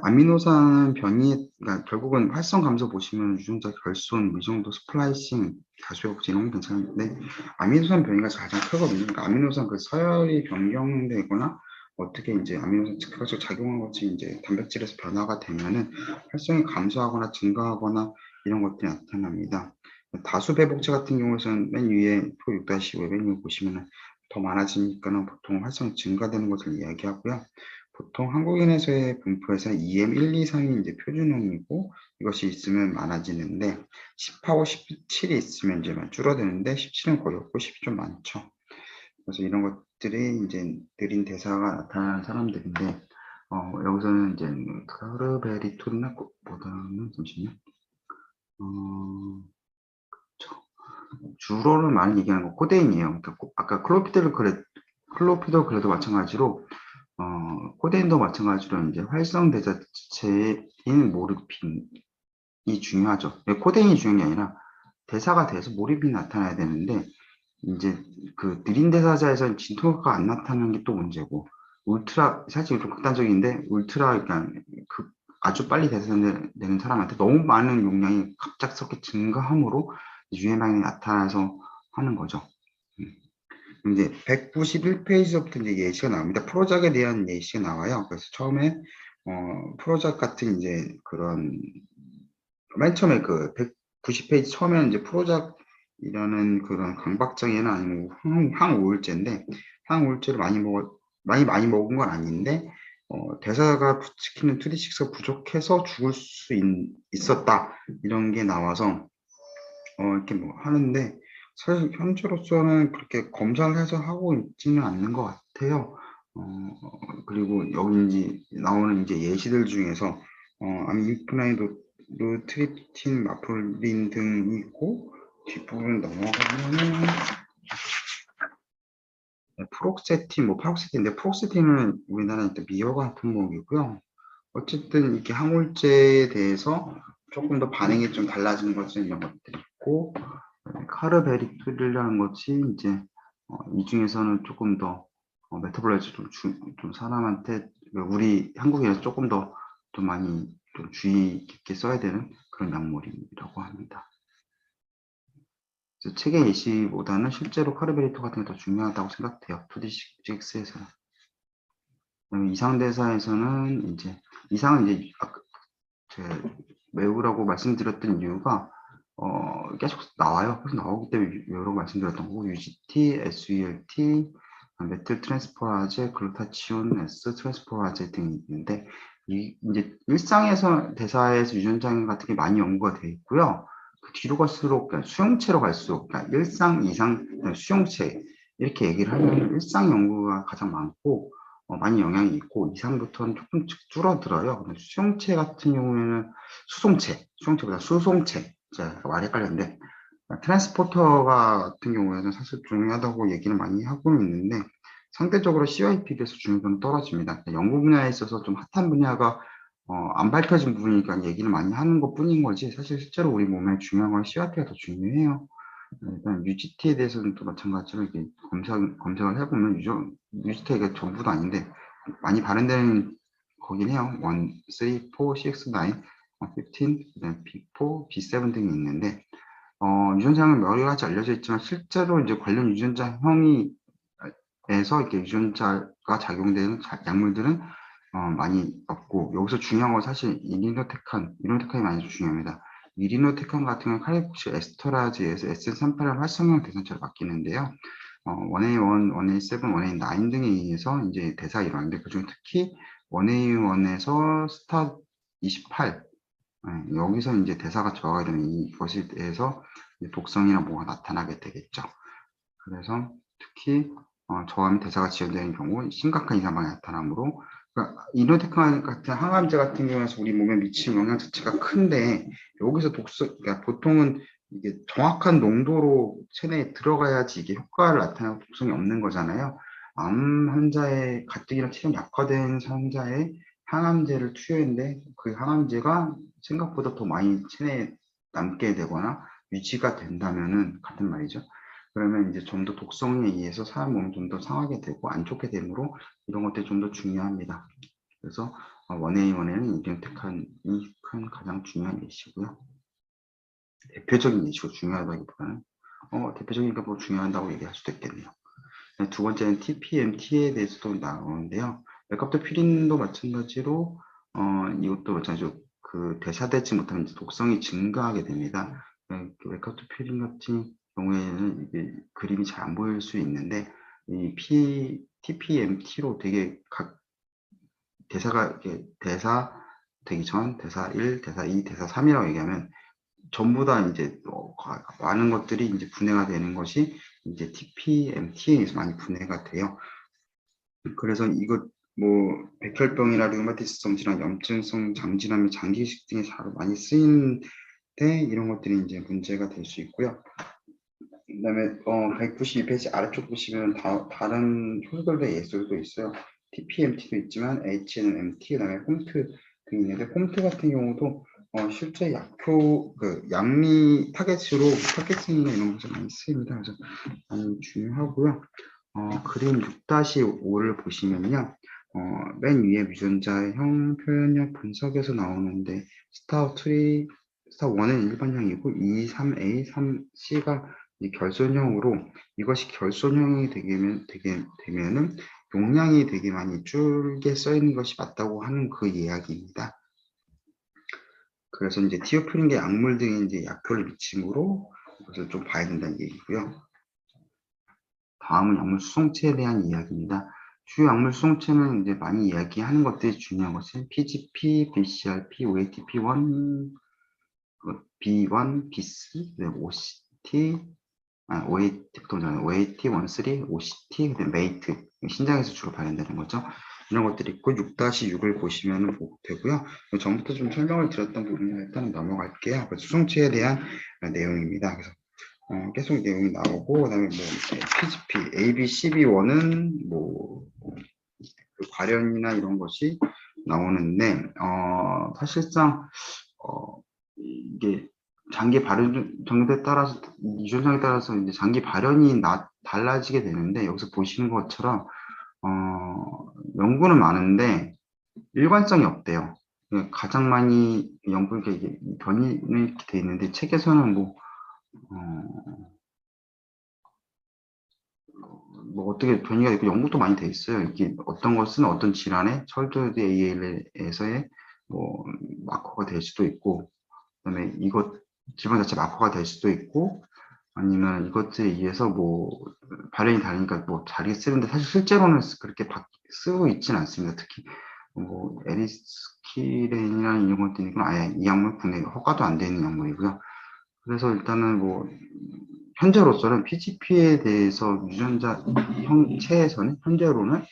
아미노산 변이, 그러니까 결국은 활성 감소 보시면 유전자 결손, 이 정도 스플라이싱, 다수역지 이런 건 괜찮은데 아미노산 변이가 가장 크거든요. 그러니까 아미노산 그 서열이 변경되거나 어떻게 이제 아미노산 즉각적 작용한 것이 이제 단백질에서 변화가 되면은 활성이 감소하거나 증가하거나 이런 것들이 나타납니다. 다수 배복체 같은 경우에는 맨 위에 표 6-5 메뉴 보시면은 더 많아지니까는 보통 활성 증가되는 것을 이야기하고요. 보통 한국인에서의 분포에서 EM1, 2, 3이 이제 표준형이고 이것이 있으면 많아지는데 10하고 17이 있으면 이제 줄어드는데 17은 거의 없고 10이 좀 많죠. 그래서 이런 것들이 이제 느린 대사가 나타나는 사람들인데 여기서는 이제 카르베리토르나보다는 잠시만요. 주로는 많이 얘기하는 거 코데인이에요. 그러니까 아까 클로피도 그래도 마찬가지로 코데인도 마찬가지로 이제 활성 대자체인 모르핀이 중요하죠. 코데인이 중요한 게 아니라 대사가 돼서 모르핀이 나타나야 되는데 이제 그 느린 대사자에서는 진통효과가 안 나타나는 게 또 문제고 사실 좀 극단적인데 그러니까 아주 빨리 대사되는 사람한테 너무 많은 용량이 갑작스럽게 증가함으로 유해방이 나타나서 하는 거죠. 이제 191페이지부터 이제 예시가 나옵니다. 프로작에 대한 예시가 나와요. 그래서 처음에 프로작 같은 이제 그런 맨 처음에 그 190페이지 처음에는 이제 프로작이라는 그런 강박장애나 아니면 항우울제인데 항우울제를 많이 먹은 건 아닌데 대사가 지키는 2D6가 부족해서 죽을 수 있었다 이런 게 나와서 이렇게 뭐 하는데 사실 현재로서는 그렇게 검사를 해서 하고 있지는 않는 것 같아요. 그리고 여기 이제 나오는 이제 예시들 중에서 아미프라이도 트리프틴, 마플린 등이 있고 뒷부분 넘어가면은 프록세틴, 뭐 파록세틴인데 프록세틴은 우리나라에 또 미화관 품목이고요. 어쨌든 이렇게 항우울제에 대해서 조금 더 반응이 좀 달라지는 것은 이런 것들이 있고 카르베리톨이라는 것이 이제 이 중에서는 조금 더 메타볼라이즈 좀 사람한테 우리 한국에서 조금 더 좀 많이 좀 주의 깊게 써야 되는 그런 약물이라고 합니다. 그래서 책의 예시보다는 실제로 카르베리톨 같은 게 더 중요하다고 생각돼요. 2D CX에서는. 이상대사에서는 이제 이상은 이제 아까 외우라고 말씀드렸던 이유가 계속 나와요. 계속 나오기 때문에 외우라고 말씀드렸던 거고 UGT, SULT, 메틸 트랜스포라제, 글루타치온 S 트랜스포라제 등이 있는데 이제 일상에서 대사에서 유전자 같은 게 많이 연구가 돼 있고요. 그 뒤로 갈수록 그러니까 수용체로 갈수록 그러니까 일상, 이상, 수용체 이렇게 얘기를 하면 일상 연구가 가장 많고 많이 영향이 있고 이상부터는 조금 줄어들어요. 근데 수용체 같은 경우에는 수송체보다 수송체 제가 말이 헷갈렸는데 트랜스포터 같은 경우에는 사실 중요하다고 얘기를 많이 하고 있는데 상대적으로 CYP에 비해서 중요도는 떨어집니다. 연구 분야에 있어서 좀 핫한 분야가 안 밝혀진 부분이니까 얘기를 많이 하는 것 뿐인 거지 사실 실제로 우리 몸에 중요한 건 CYP가 더 중요해요. 일단 UGT에 대해서는 또 마찬가지로 이렇게 검색을 해보면 UGT가 전부도 아닌데 많이 발현되는 거긴 해요. 1, 3, 4, 6, 9, 15, 그다음에 B4, B7 등이 있는데 유전자는 여러 가지 알려져 있지만 실제로 이제 관련 유전자형이 에서 이렇게 유전자가 작용되는 약물들은 많이 없고 여기서 중요한 건 사실 이리노테칸이 많이 중요합니다. 이리노테칸 같은 경우는 칼리포시 에스터라즈에서 SN38을 활성형 대상체로 바뀌는데요. 1A1, 1A7, 1A9 등에 의해서 이제 대사 일어나는데 그중에 특히 1A1에서 스타 28 여기서 이제 대사가 저하가 되는 이것에 대해서 독성이나 뭐가 나타나게 되겠죠. 그래서 특히 저항 대사가 지연되는 경우 심각한 이상방이 나타나므로 그러니까 이노테칸 같은 항암제 같은 경우에서 우리 몸에 미치는 영향 자체가 큰데 여기서 그러니까 보통은 이게 정확한 농도로 체내에 들어가야지 이게 효과를 나타내고 독성이 없는 거잖아요. 암 환자의 가뜩이나 체력 약화된 환자의 항암제를 투여했는데 그 항암제가 생각보다 더 많이 체내에 남게 되거나 유지가 된다면은 같은 말이죠. 그러면 이제 좀 더 독성에 의해서 사람 몸이 좀 더 상하게 되고 안 좋게 되므로 이런 것들이 좀 더 중요합니다. 그래서 원A1에는 이병택한이 큰 가장 중요한 예시고요. 대표적인 예시고 중요하다기보다는 대표적인 게뭐 중요하다고 얘기할 수도 있겠네요. 두 번째는 TPMT에 대해서도 나오는데요. 메카토피린도 마찬가지로 이것도 마찬가지로 그 대사되지 못하면 독성이 증가하게 됩니다. 메카토피린 같은 경우에는 이게 그림이 잘 안 보일 수 있는데 이 TPMT로 되게 각 대사가 이렇게 대사 되기 전 대사 1, 대사 2, 대사 3이라고 얘기하면 전부 다 이제 많은 것들이 이제 분해가 되는 것이 이제 TPMT에 의해서 많이 분해가 돼요. 그래서 이것 뭐 백혈병이나 류마티스성 질환, 염증성 장질환, 장기 이식 등에 잘 많이 쓰이는데 이런 것들이 이제 문제가 될 수 있고요. 그다음에 192페이지 아래쪽 보시면 다른 효소들의 예술도 있어요. TPMT도 있지만 HNMT 그다음에 홈트 등이 있는데 홈트 같은 경우도 실제 약효 양리 타겟팅이나 이런 것을 많이 쓰입니다. 그래서 많이 중요하고요. 그림 6-5를 보시면요. 맨 위에 유전자형 표현력 분석에서 나오는데 스타 1은 일반형이고 2, 3A, 3C가 결손형으로 이것이 결손형이 되면은 용량이 되게 많이 줄게 써 있는 것이 맞다고 하는 그 이야기입니다. 그래서 이제 티오피린계 약물 등이 이제 약효를 미침으로 그것을 좀 봐야 된다는 얘기고요. 다음은 약물 수송체에 대한 이야기입니다. 주요 약물 수송체는 이제 많이 이야기하는 것들이 중요한 것은 PGP, BCRP, OATP1, B1, BC, OCT, OAT부터 먼저 OAT, 13, OCT, 그다음 메이트 신장에서 주로 발현되는 거죠. 이런 것들이 있고 6-6을 보시면 되고요. 전부터 좀 설명을 드렸던 부분을 일단 넘어갈게요. 수송체에 대한 내용입니다. 그래서 계속 내용이 나오고 그다음에 뭐 PGP, ABCB1은 그 발현이나 이런 것이 나오는데 사실상 이게 장기 발현 정도에 따라서 유전장에 따라서 이제 장기 발현이 달라지게 되는데 여기서 보시는 것처럼 연구는 많은데 일관성이 없대요. 가장 많이 연구가 이게 변이 이렇게 돼 있는데 책에서는 뭐 어떻게 변이가 있고 연구도 많이 돼 있어요. 이게 어떤 것은 어떤 질환에 찰트드 AL에서의 뭐 마커가 될 수도 있고, 그다음에 이것 질환 자체 마커가 될 수도 있고, 아니면 이것에 의해서 뭐 발현이 다르니까 뭐 다르게 쓰는데 사실 실제로는 그렇게 쓰고 있지는 않습니다. 특히 뭐 에리스키렌이라는 이런 것들이 아예 이 약물 국내 허가도 안 되는 약물이고요. 그래서 일단은 뭐 현재로서는 PGP에 대해서 유전자 형체에서는 현재로는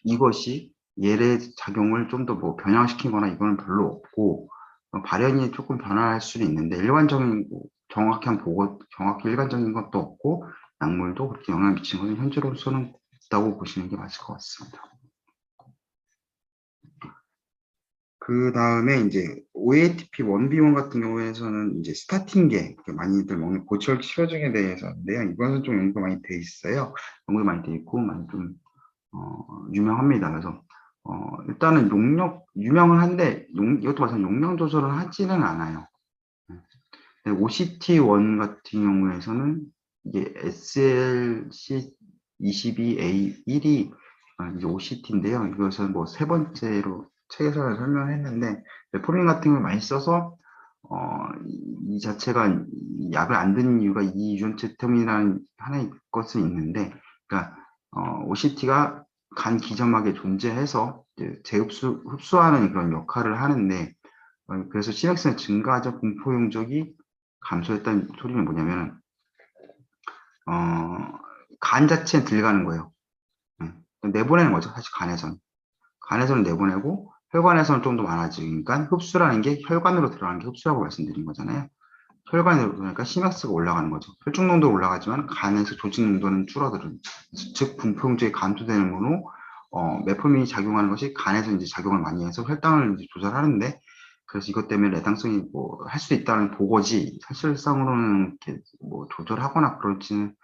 이것이 얘의 작용을 좀 더 뭐 변형시키거나 이거는 별로 없고 발현이 조금 변화할 수는 있는데 일반적인 정확히 일반적인 것도 없고 약물도 그렇게 영향을 미치는 것은 현재로서는 없다고 보시는 게 맞을 것 같습니다. 그 다음에 이제 OATP 1B1 같은 경우에서는 이제 스타틴계 많이들 먹는 고철 치료제에 대해서인데요. 이거는 좀 연구가 많이 돼 있어요. 연구가 많이 돼 있고 많이 좀 유명합니다. 그래서 일단은 유명은 한데 이것도 마찬가지로 용량 조절을 하지는 않아요. OCT1 같은 경우에서는 이게 SLC22A1이 이제 OCT인데요. 이것은 뭐 세 번째로 책에서 설명했는데 메포민 같은 걸 많이 써서 이 자체가 약을 안 듣는 이유가 이 유전체 때문이라는 하나의 것은 있는데, 그러니까 OCT가 간 기점막에 존재해서 흡수하는 그런 역할을 하는데, 그래서 심액선 증가적 공포 용적이 감소했다는 소리는 뭐냐면 간 자체는 들어가는 거예요. 내보내는 거죠. 사실 간에서는 내보내고 혈관에서는 좀 더 많아지니까 흡수라는 게 혈관으로 들어가는 게 흡수라고 말씀드린 거잖아요. 혈관으로 들어가니까 심박수가 올라가는 거죠. 혈중 농도는 올라가지만 간에서 조직 농도는 줄어드는, 즉 분포 용적이 감소되는 거로 메포민이 작용하는 것이 간에서 이제 작용을 많이 해서 혈당을 이제 조절하는데, 그래서 이것 때문에 내당성이 뭐 할 수 있다는 보고지 사실상으로는 이렇게 뭐 조절하거나 그럴지는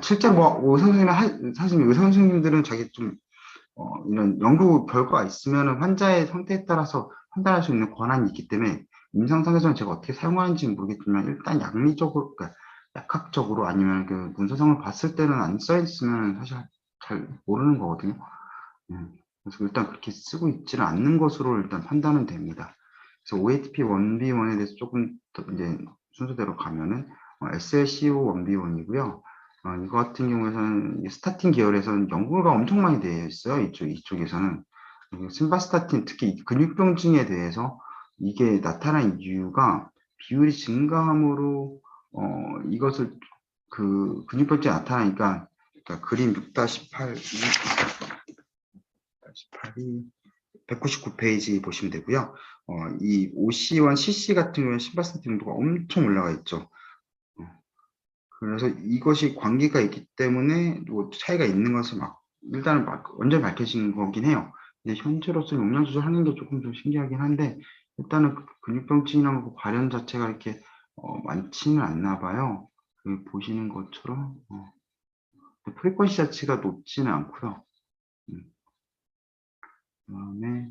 실제로 뭐 의사 선생님들은 자기 좀 이런 연구 결과가 있으면 환자의 상태에 따라서 판단할 수 있는 권한이 있기 때문에 임상상에서는 제가 어떻게 사용하는지는 모르겠지만 일단 약리적으로, 그러니까 약학적으로 아니면 그 문서상을 봤을 때는 안 써있으면 사실 잘 모르는 거거든요. 그래서 일단 그렇게 쓰고 있지는 않는 것으로 일단 판단은 됩니다. 그래서 OATP 1B1에 대해서 조금 더 이제 순서대로 가면은 SLCO 1B1이고요. 이거 같은 경우에는 스타틴 계열에서는 연구가 엄청 많이 되어 있어요. 이쪽에서는. 심바스타틴, 특히 근육병증에 대해서 이게 나타난 이유가 비율이 증가함으로, 이것을 근육병증이 나타나니까, 그러니까 그림 6-8, 8이 199페이지 보시면 되고요. 이 OC1, CC 같은 경우는 심바스타틴 농도가 엄청 올라가 있죠. 그래서 이것이 관계가 있기 때문에 뭐 차이가 있는 것을 일단은 완전히 밝혀진 거긴 해요. 근데 현재로서 용량 조절하는 게 조금 좀 신기하긴 한데, 일단은 근육병증이나 그 발현 자체가 이렇게 많지는 않나 봐요. 보시는 것처럼 프리퀀시 자체가 높지는 않고요. 그다음에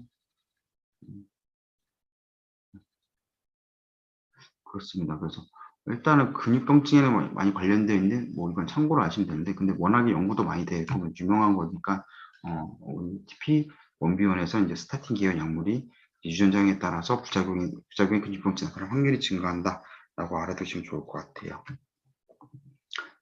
그렇습니다. 그래서 일단은 근육통증에는 많이 관련되어 있는데 뭐 이건 참고로 아시면 되는데, 근데 워낙에 연구도 많이 되고 유명한 거니까 TP 원비원에서 이제 스타틴 계열 약물이 유전장에 따라서 부작용의 근육통증 나타날 확률이 증가한다라고 알아두시면 좋을 것 같아요.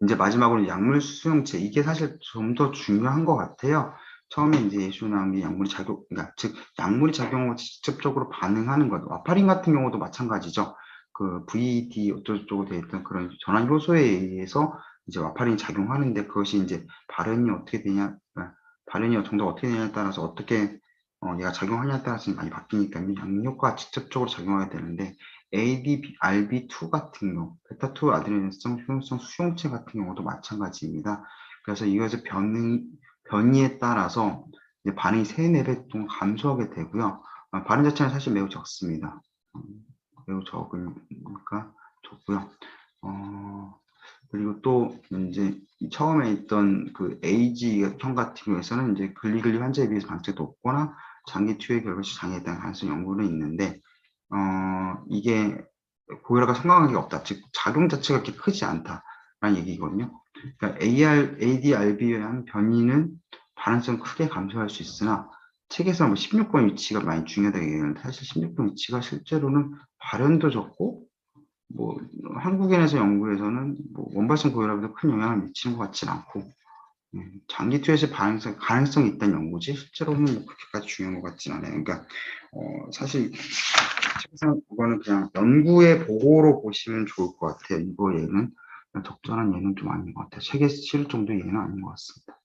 이제 마지막으로 약물 수용체, 이게 사실 좀 더 중요한 것 같아요. 처음에 이제 예시로 나온 게 그러니까 즉 약물이 작용하고 직접적으로 반응하는 것. 와파린 같은 경우도 마찬가지죠. 그 VD 어쩌고저쩌고 되어 있던 그런 전환 효소에 의해서 이제 와파린이 작용하는데, 그것이 이제 발현이 어떻게 되냐, 그러니까 발현이 정도가 어떻게 되냐에 따라서 어떻게 얘가 작용하냐에 따라서 많이 바뀌니까 약효과가 직접적으로 작용하게 되는데, ADRB2 같은 경우, 베타2 아데노신성 효용성 수용체 같은 경우도 마찬가지입니다. 그래서 이것의 변이에 따라서 이제 반응이 3, 4배 정도 감소하게 되고요. 반응 자체는 사실 매우 적습니다. 매우 적으니까 좋고요. 그리고 또 이제 처음에 있던 그 AG형 같은 경우에서는 이제 글리글리 환자에 비해서 방치가 높거나 장기 투여 결과시 장애에 대한 가능성 연구는 있는데, 이게 고혈압과 상관관계가 없다. 즉 작용 자체가 그렇게 크지 않다라는 얘기거든요. 그러니까 ADRB에 의한 변이는 발현성 크게 감소할 수 있으나 책에서 뭐 16번 위치가 많이 중요하다고 얘기하는데, 사실 16번 위치가 실제로는 발현도 적고 뭐 한국인에서 연구에서는 뭐 원발성 고혈압에도 큰 영향을 미치는 것 같지는 않고, 장기 투여시 가능성이 있다는 연구지 실제로는 뭐 그렇게까지 중요한 것 같지는 않아요. 그러니까 사실 책상 그거는 그냥 연구의 보고로 보시면 좋을 것 같아요. 이거 얘는 적절한 예는 좀 아닌 것 같아요. 책에 실을 정도의 예는 아닌 것 같습니다.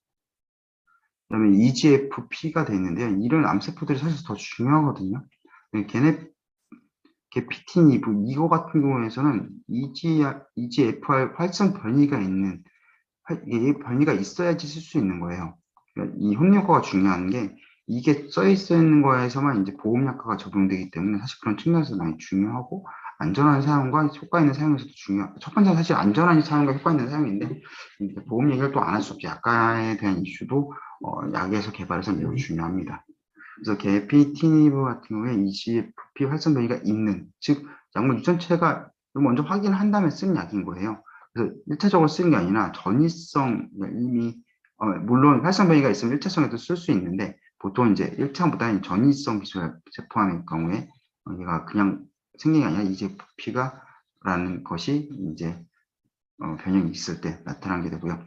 그다음에 EGFP가 돼 있는데요. 이런 암세포들이 사실 더 중요하거든요. 게피티니브 이거 같은 경우에서는 EGFR 활성 변이가 있는 변이가 있어야지 쓸 수 있는 거예요. 그러니까 이 협력어가 중요한 게 이게 써 있는 거에서만 이제 보험약화가 적용되기 때문에 사실 그런 측면에서 많이 중요하고, 안전한 사용과 효과 있는 사용에서도 중요하고, 첫 번째는 사실 안전한 사용과 효과 있는 사용인데 보험 얘기를 또 안 할 수 없죠. 약가에 대한 이슈도 약에서 개발해서 매우 중요합니다. 그래서 게피티니브 같은 경우에 EGFP 활성 변이가 있는, 즉 약물 유전체가 먼저 확인한 다음에 쓰는 약인 거예요. 그래서 1차적으로 쓰는 게 아니라 전이성, 이미 물론 활성 변이가 있으면 1차성에도 쓸 수 있는데, 보통 이제 1차보다는 전이성 기술 제품의 경우에 얘가 그냥 생긴 게 아니라 EGFP가 라는 것이 이제 변형이 있을 때 나타나게 되고요.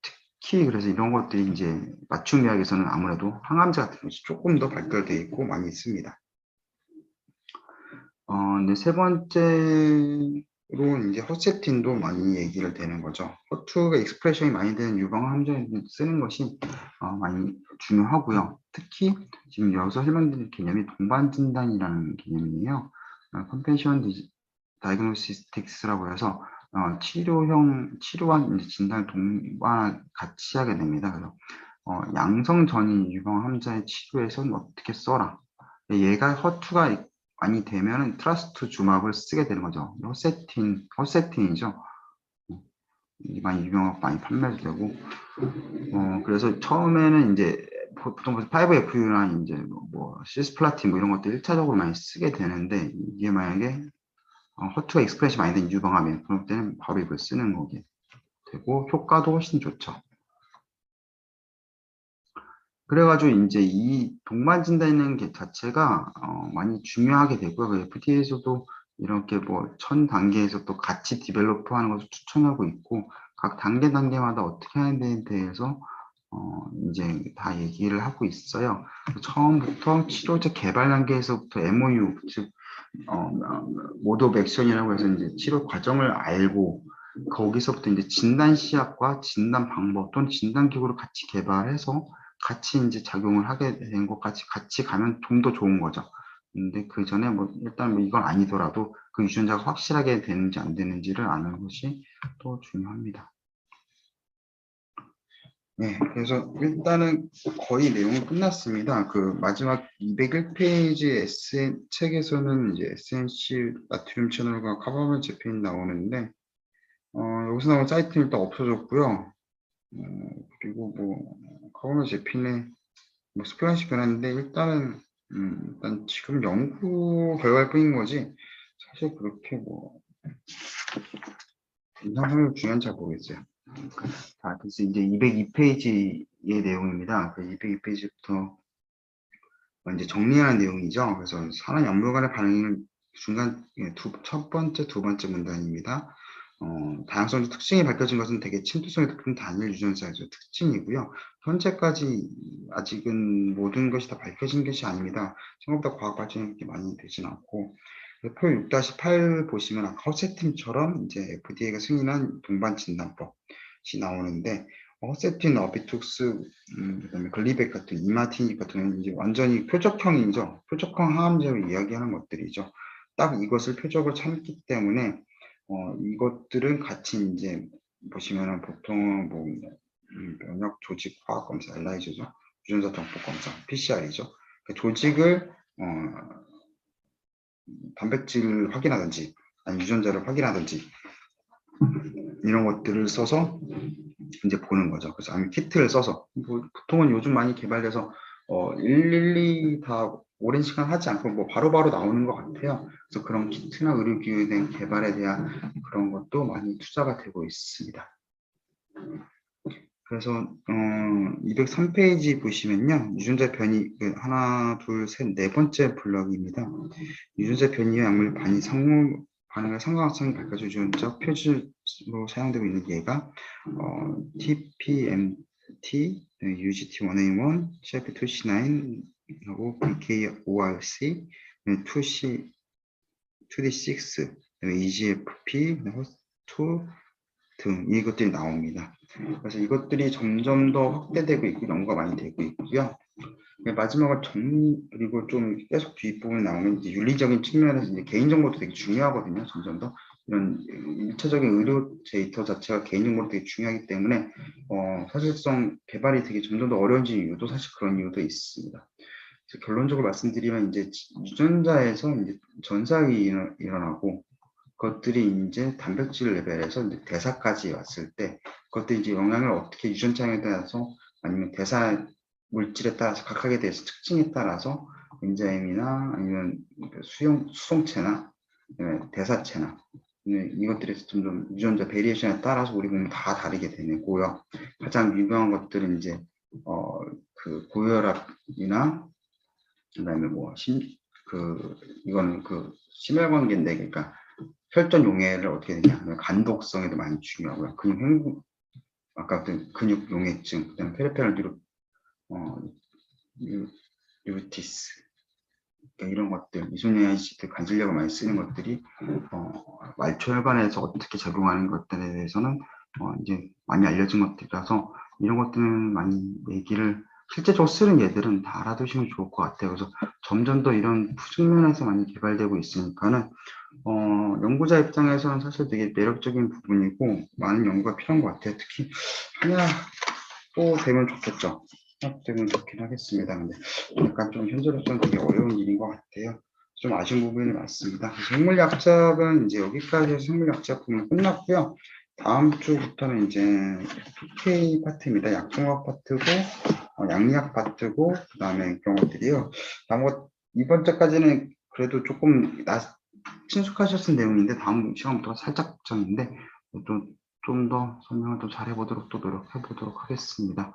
특히 그래서 이런 것들이 이제 맞춤의학에서는 아무래도 항암제 같은 것이 조금 더 발달되어 있고 많이 있습니다. 근데 세 번째로 이제 허세틴도 많이 얘기를 되는 거죠. 허투가 익스프레션이 많이 되는 유방 함정에 쓰는 것이 많이 중요하고요. 특히 지금 여기서 설명드릴 개념이 동반 진단이라는 개념이에요. 컴패션 다이그노시스틱스라고 해서 치료와 진단을 같이 하게 됩니다. 그래서 양성 전이 유방 환자의 치료에서는 어떻게 써라. 얘가 허투가 많이 되면은 트라스투주맙을 쓰게 되는 거죠. 허세틴이죠. 많이 유명하고 많이 판매도 되고, 그래서 처음에는 이제 보통 5FU나 이제 뭐 시스플라틴 뭐 이런 것들 1차적으로 많이 쓰게 되는데, 이게 만약에 허투가 익스프레시 많이 된 유방암이에요. 그럴 때는 바로 이걸 쓰는 거게 되고 효과도 훨씬 좋죠. 그래가지고 이제 이 동반 진단이라는 게 자체가 많이 중요하게 되고요. 그 FDA에서도 이렇게 뭐 1000단계에서 또 같이 디벨로프하는 것을 추천하고 있고, 각 단계마다 어떻게 하는 데에 대해서 이제 다 얘기를 하고 있어요. 처음부터 치료제 개발 단계에서부터 MOU, 즉 모드 오브 액션이라고 해서 이제 치료 과정을 알고, 거기서부터 이제 진단 시약과 진단 방법 또는 진단 기구를 같이 개발해서 같이 이제 작용을 하게 된 것까지 같이 가면 좀 더 좋은 거죠. 근데 그 전에 뭐 일단 뭐 이건 아니더라도 그 유전자가 확실하게 되는지 안 되는지를 아는 것이 또 중요합니다. 네, 그래서 일단은 거의 내용은 끝났습니다. 그 마지막 201페이지 책에서는 이제 SNC 나트륨 채널과 카바멘 제페인 나오는데, 여기서 나온 사이트는 일단 없어졌고요. 그리고 뭐 카바멘 제페인의 뭐 스프레시 변했는데, 일단 지금 연구 결과일 뿐인 거지 사실 그렇게 뭐 인상성이 중요한지 잘 모르겠어요. 자, 그래서 이제 202페이지의 내용입니다. 그 202페이지부터 이제 정리하는 내용이죠. 그래서 산화 약물 간의 반응을 첫 번째, 두 번째 문단입니다. 다양성적 특징이 밝혀진 것은 대개 침투성이 높은 단일 유전자의 특징이고요. 현재까지 아직은 모든 것이 다 밝혀진 것이 아닙니다. 생각보다 과학 발전이 그렇게 많이 되진 않고, 표 6-8 보시면 아까 허세팀처럼 이제 FDA가 승인한 동반 진단법이 나오는데, 허세틴, 어비톡스, 그다음에 글리백 같은 이마티닉 같은 이제 완전히 표적형이죠. 표적형 항암제를 이야기하는 것들이죠. 딱 이것을 표적을 참기 때문에 이것들은 같이 이제 보시면은 보통 뭐 면역 조직 화학 검사 엘라이저죠. 유전자 정보 검사 PCR이죠. 그러니까 조직을 단백질을 확인하든지 아니면 유전자를 확인하든지 이런 것들을 써서 이제 보는 거죠. 그래서 아니면 키트를 써서 뭐 보통은 요즘 많이 개발돼서 일일이 다 오랜 시간 하지 않고 뭐 바로바로 나오는 것 같아요. 그래서 그런 키트나 의료기기에 대한 개발에 대한 그런 것도 많이 투자가 되고 있습니다. 그래서 203페이지 보시면요. 유전자 변이 하나, 둘, 셋, 네 번째 블럭입니다. 유전자 변이와 약물 반응의 상관성이 밝혀져 유전자 표준으로 사용되고 있는 예가 TPMT, UGT1A1, CRP2C9 하고 BKORC, 2D6, EGFP, HOST2 등 이것들이 나옵니다. 그래서 이것들이 점점 더 확대되고 있고 연구가 많이 되고 있고요. 마지막으로 그리고 좀 계속 뒷부분에 나오는 이제 윤리적인 측면에서 이제 개인정보도 되게 중요하거든요. 점점 더 이런 일차적인 의료 데이터 자체가 개인정보로 되게 중요하기 때문에 사실상 개발이 되게 점점 더 어려워진 이유도 사실 그런 이유도 있습니다. 그래서 결론적으로 말씀드리면 이제 유전자에서 이제 전사가 일어나고 그것들이 이제 단백질 레벨에서 이제 대사까지 왔을 때 그것들이 이제 영향을 어떻게 유전자에 따라서 아니면 대사 물질에 따라서 각각에 대해서 특징에 따라서 엔자임이나 아니면 수송체나 대사체나 이것들이 점점 유전자 베리에이션에 따라서 우리 몸이 다 다르게 되고요. 가장 유명한 것들은 이제 그 고혈압이나 그다음에 이거는 심혈관계인데 그러니까 혈전 용해를 어떻게 되냐 간독성에도 많이 중요하고요. 아까 근육 용해증, 그다음에 페리페럴 뉴티스 이런 것들, 미소니아시드 간질력을 많이 쓰는 것들이 말초혈관에서 어떻게 작용하는 것들에 대해서는 이제 많이 알려진 것들이라서 이런 것들은 많이 얘기를 실제적으로 쓰는 예들은 다 알아두시면 좋을 것 같아요. 그래서 점점 더 이런 측면에서 많이 개발되고 있으니까는 연구자 입장에서는 사실 되게 매력적인 부분이고 많은 연구가 필요한 것 같아요. 특히 한약도 되면 좋겠죠. 되면 좋긴 하겠습니다. 근데 약간 좀 현재로서는 되게 어려운 일인 것 같아요. 좀 아쉬운 부분이 많습니다. 생물약작은 이제 여기까지 해서 생물약작 부분 끝났고요. 다음 주부터는 이제 PK 파트입니다. 약종학 파트고 양리학 파트고 그 다음에 그런 것들이요. 이번 주까지는 그래도 조금 친숙하셨을 내용인데 다음 시간부터 살짝 걱정인데 좀 더 설명을 또 잘 해보도록 또 노력해 보도록 하겠습니다.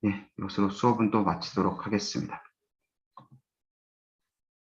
예, 이것으로 수업은 또 마치도록 하겠습니다.